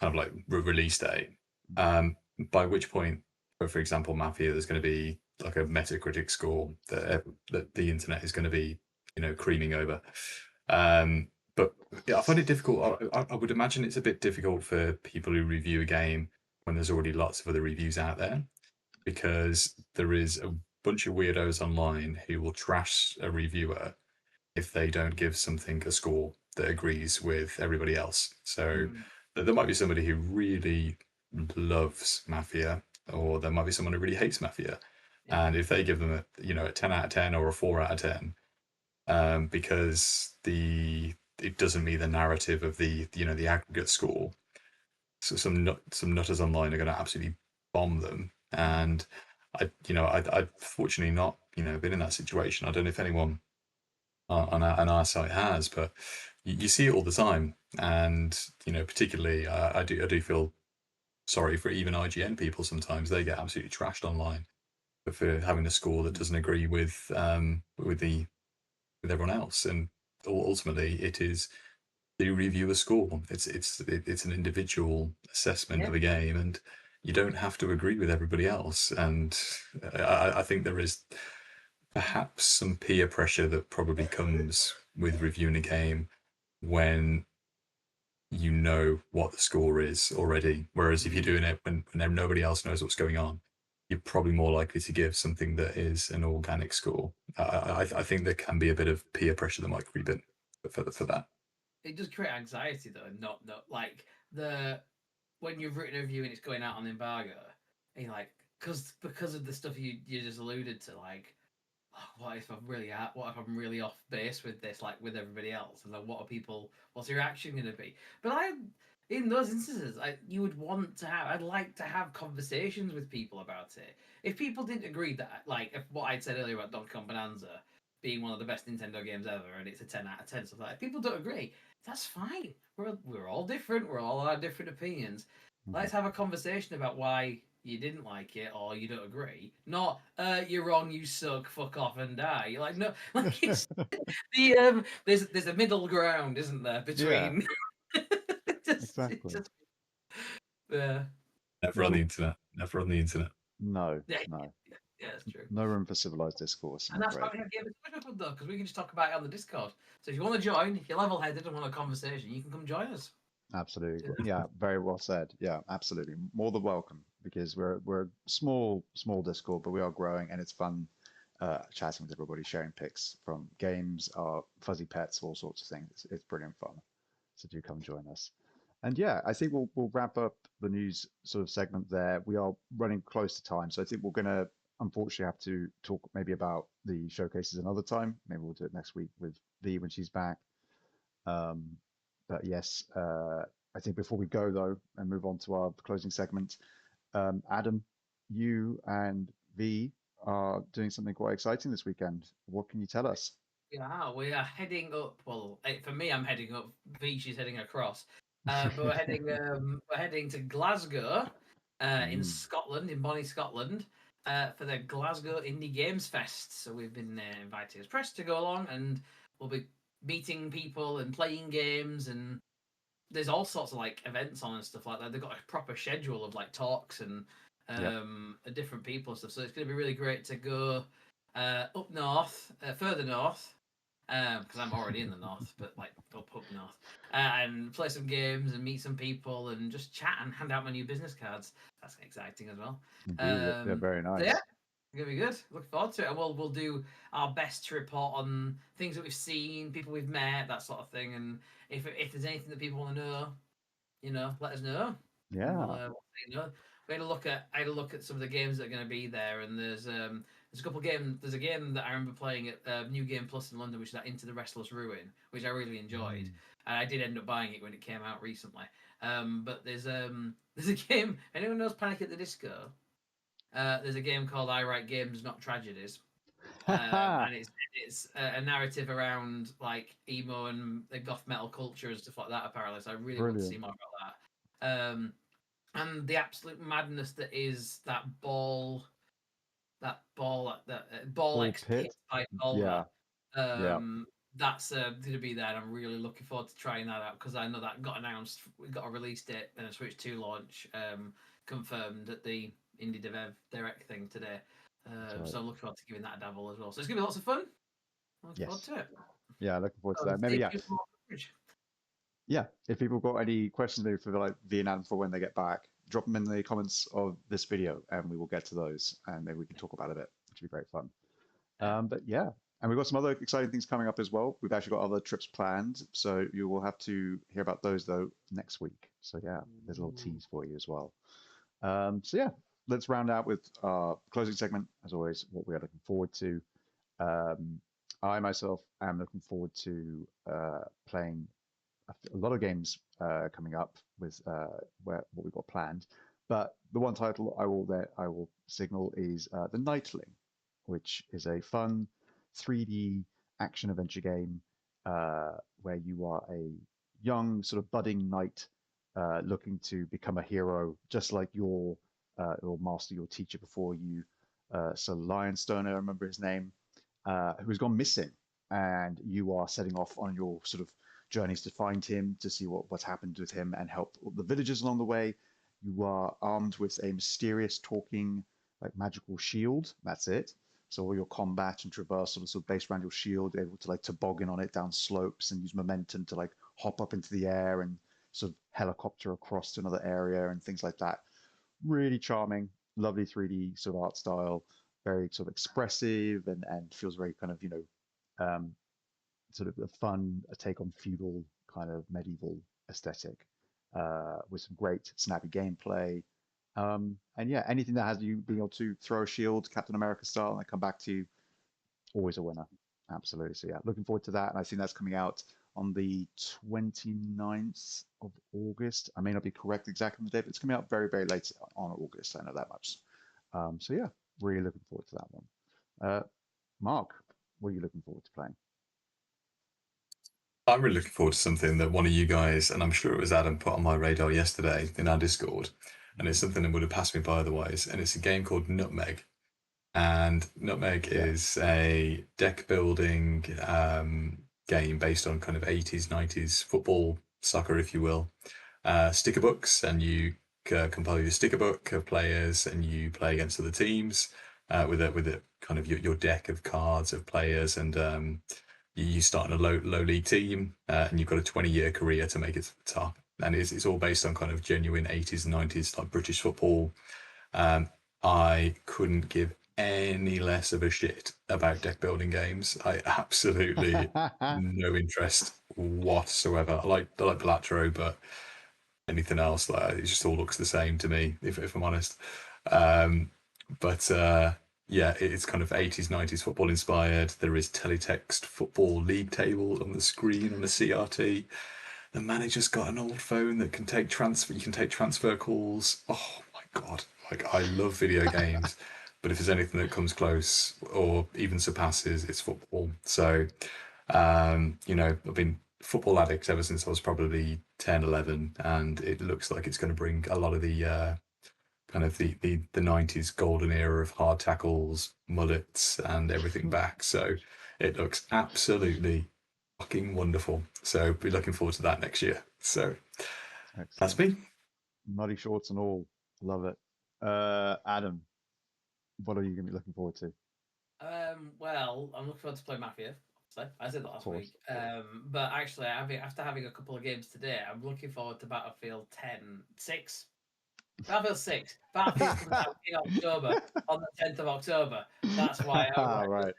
kind of like release date, by which point, for example, Mafia, there's going to be like a Metacritic score that the internet is going to be creaming over. But yeah, I find it difficult. I would imagine it's a bit difficult for people who review a game when there's already lots of other reviews out there, because there is a bunch of weirdos online who will trash a reviewer if they don't give something a score that agrees with everybody else. So there might be somebody who really loves Mafia, or there might be someone who really hates Mafia. And if they give them a 10 out of 10 or a 4 out of 10, because it doesn't meet the narrative of the aggregate score, so some nutters online are going to absolutely bomb them. And I fortunately not been in that situation. I don't know if anyone on our site has, but you see it all the time. And particularly I do feel sorry for even IGN people. Sometimes they get absolutely trashed online for having a score that doesn't agree with everyone else. And ultimately it is the reviewer score. It's an individual assessment of a game, and you don't have to agree with everybody else. And I think there is perhaps some peer pressure that probably comes with reviewing a game when you know what the score is already. Whereas if you're doing it when nobody else knows what's going on, you're probably more likely to give something that is an organic score. I think there can be a bit of peer pressure that might creep in for that. It does create anxiety though, not like when you've written a review and it's going out on embargo, and you're like, because of the stuff you just alluded to, like, what if I'm really off base with this, like with everybody else, and then what's your reaction going to be? But in those instances, I'd like to have conversations with people about it. If people didn't agree that, like, if what I'd said earlier about Donkey Kong Bonanza being one of the best Nintendo games ever, and it's a 10 out of 10, stuff like that, if people don't agree, that's fine. We're all different. We're all our different opinions. Let's have a conversation about why you didn't like it or you don't agree. Not you're wrong, you suck, fuck off and die. You're like, no, like it's there's a middle ground, isn't there, between exactly. Never on the internet. No. Yeah, that's true. No room for civilized discourse. And that's why we have Game Club though, because we can just talk about it on the Discord. So if you want to join, if you're level-headed and want a conversation, you can come join us. Absolutely. Yeah, very well said. Yeah, absolutely. More than welcome because we're a small Discord, but we are growing and it's fun chatting with everybody, sharing pics from games, our fuzzy pets, all sorts of things. It's brilliant fun. So do come join us. And yeah, I think we'll wrap up the news sort of segment there. We are running close to time, so I think we're gonna unfortunately have to talk maybe about the showcases another time. Maybe we'll do it next week with V when she's back. Um, but yes, I think before we go though and move on to our closing segment, Adam, you and V are doing something quite exciting this weekend. What can you tell us? Yeah, we are heading up. Well, for me, I'm heading up. V, she's heading across. But we're heading to Glasgow, in Mm, Scotland, in Bonnie, Scotland, for the Glasgow Indie Games Fest. So we've been invited as press to go along, and we'll be meeting people and playing games, and there's all sorts of like events on and stuff like that. They've got a proper schedule of like talks and yep. different people and stuff. So it's going to be really great to go up north, further north, because I'm already in the north, but like up north, and play some games and meet some people and just chat and hand out my new business cards. That's exciting as well. Indeed, they're very So yeah, nice. it's gonna be good. Looking forward to it. And we'll do our best to report on things that we've seen, people we've met, that sort of thing. And if there's anything that people want to know, let us know. And Yeah. we'll let you know. I had a look at some of the games that are going to be there, and there's a couple games. There's a game that I remember playing at New Game Plus in London, which is that Into the Restless Ruin, which I really enjoyed, Mm. and I did end up buying it when it came out recently. But there's a game. Anyone knows Panic at the Disco? There's a game called I Write Games, Not Tragedies. And it's a narrative around like emo and the goth metal culture and stuff like that. Apparently, so I really want to see Brilliant. more about that. And the absolute madness that is that ball All X pit. pit by Volva. Yeah. Yeah. That's going to be there, and I'm really looking forward to trying that out because I know that got announced. We got a release date and a Switch 2 launch confirmed at the Indie Direct thing today. Right. So I'm looking forward to giving that a dabble as well. So it's going to be lots of fun. Looking forward Yes. to it. Yeah. Looking forward to So that. Maybe stay yeah. tuned for more coverage. Yeah. If people got any questions maybe for like V and Adam for when they get back, drop them in the comments of this video, and we will get to those, and maybe we can talk about it a bit, which would be great fun. But yeah, and we've got some other exciting things coming up as well. We've actually got other trips planned, so you will have to hear about those though next week. So yeah, there's a little tease for you as well. So yeah, let's round out with our closing segment. As always, what we are looking forward to. I myself am looking forward to playing a lot of games coming up with what we've got planned. But the one title I will signal is The Nightling, which is a fun 3D action adventure game where you are a young sort of budding knight looking to become a hero, just like your master, your teacher before you, Sir Lionstone, I remember his name, who has gone missing, and you are setting off on your sort of journeys to find him, to see what's happened with him, and help the villagers along the way. You are armed with a mysterious talking, like magical shield. That's it. So all your combat and traversal is sort of based around your shield, able to like toboggan on it down slopes and use momentum to like hop up into the air and sort of helicopter across to another area and things like that. Really charming, lovely 3D sort of art style, very sort of expressive and feels very kind of, um, sort of a fun take on feudal kind of medieval aesthetic with some great snappy gameplay. And yeah, anything that has you being able to throw a shield, Captain America style, and then come back to you, always a winner. Absolutely. So yeah, looking forward to that. And I think that's coming out on the 29th of August. I may not be correct exactly on the date, but it's coming out very, very late on August. I know that much. So yeah, really looking forward to that one. Mark, what are you looking forward to playing? I'm really looking forward to something that one of you guys, and I'm sure it was Adam, put on my radar yesterday in our Discord. And it's something that would have passed me by otherwise. And it's a game called Nutmeg. And Nutmeg Yeah. is a deck building game based on kind of 80s, 90s football, soccer, if you will. Sticker books, and you compile your sticker book of players, and you play against other teams with a kind of your deck of cards of players, and you start in a low league team, and you've got a 20-year career to make it to the top. and it's all based on kind of genuine 80s and 90s like British football. I couldn't give any less of a shit about deck building games. I absolutely no interest whatsoever. I like Balatro, but anything else, like it just all looks the same to me, if I'm honest. But yeah, it's kind of 80s, 90s football inspired. There is teletext football league table on the screen on the CRT. The manager's got an old phone that can take transfer. You can take transfer calls. Oh my god! Like I love video games, but if there's anything that comes close or even surpasses, it's football. So, I've been football addict ever since I was probably 10, 11, and it looks like it's going to bring a lot of the kind of the 90s golden era of hard tackles, mullets, and everything back. So it looks absolutely fucking wonderful. So be looking forward to that next year. So that's me. Muddy shorts and all. Love it. Adam, what are you going to be looking forward to? Well, I'm looking forward to play Mafia. I said that last week. But actually, after having a couple of games today, I'm looking forward to Battlefield 6. Battlefield 6. Battlefield comes out in October, on the 10th of October. That's why I'm right.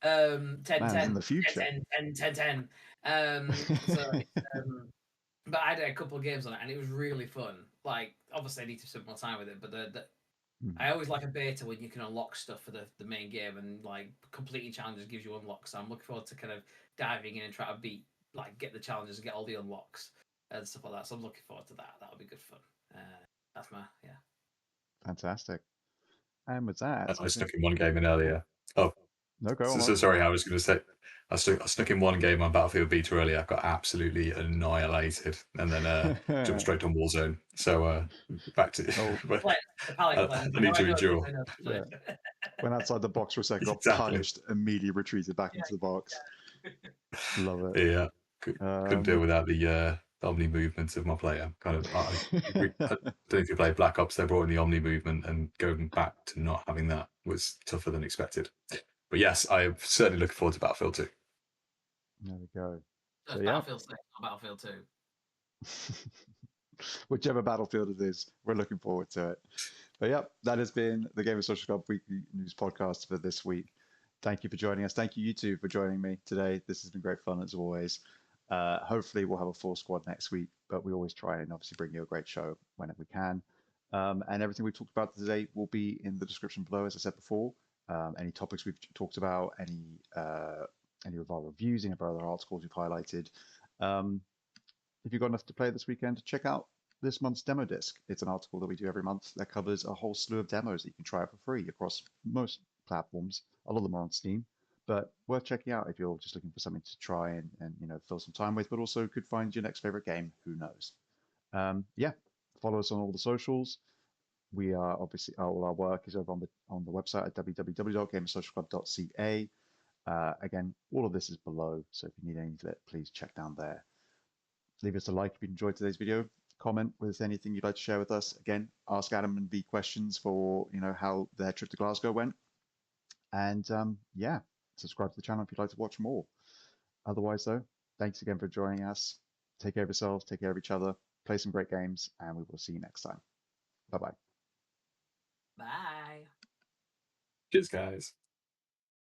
10, Man, 10, in the future. 10, 10, 10, 10. But I did a couple of games on it, and it was really fun. Like, obviously, I need to spend more time with it, but I always like a beta when you can unlock stuff for the main game, and like completing challenges gives you unlocks. So I'm looking forward to kind of diving in and try to get the challenges and get all the unlocks and stuff like that. So I'm looking forward to that. That'll be good fun. That's my Fantastic. And with that, I snuck in one game in earlier. Oh, no, go on. So sorry, I was going to say I snuck in one game on Battlefield Beta earlier. I got absolutely annihilated, and then jumped straight on Warzone. So back to I need to endure. Yeah. Went outside the box for a second, got Exactly. punished, immediately retreated back into the box. Love it. Yeah, couldn't deal without the Omni movement of my player. Kind of, I don't know if you play Black Ops. They brought in the Omni movement, and going back to not having that was tougher than expected. But yes, I am certainly looking forward to Battlefield 2. There we go. So Battlefield 6 or Battlefield 2. Whichever Battlefield it is, we're looking forward to it. But yep, that has been the Gamer Social Club Weekly News Podcast for this week. Thank you for joining us. Thank you, you two, for joining me today. This has been great fun as always. Hopefully, we'll have a full squad next week, but we always try and obviously bring you a great show whenever we can. And everything we talked about today will be in the description below, as I said before. Any topics we've talked about, any of our reviews, any of our other articles we've highlighted. If you've got enough to play this weekend, check out this month's demo disc. It's an article that we do every month that covers a whole slew of demos that you can try out for free across most platforms. A lot of them are on Steam, but worth checking out if you're just looking for something to try and fill some time with, but also could find your next favorite game. Who knows? Yeah, follow us on all the socials. We are obviously all our work is over on the website at www.gamersocialclub.ca. Again, all of this is below, so if you need any of it, please check down there. Leave us a like if you enjoyed today's video. Comment with anything you'd like to share with us. Again, ask Adam and V questions for how their trip to Glasgow went. And yeah, subscribe to the channel if you'd like to watch more. Otherwise, though, thanks again for joining us. Take care of yourselves, take care of each other, play some great games, and we will see you next time. Bye-bye. Bye. Cheers, guys.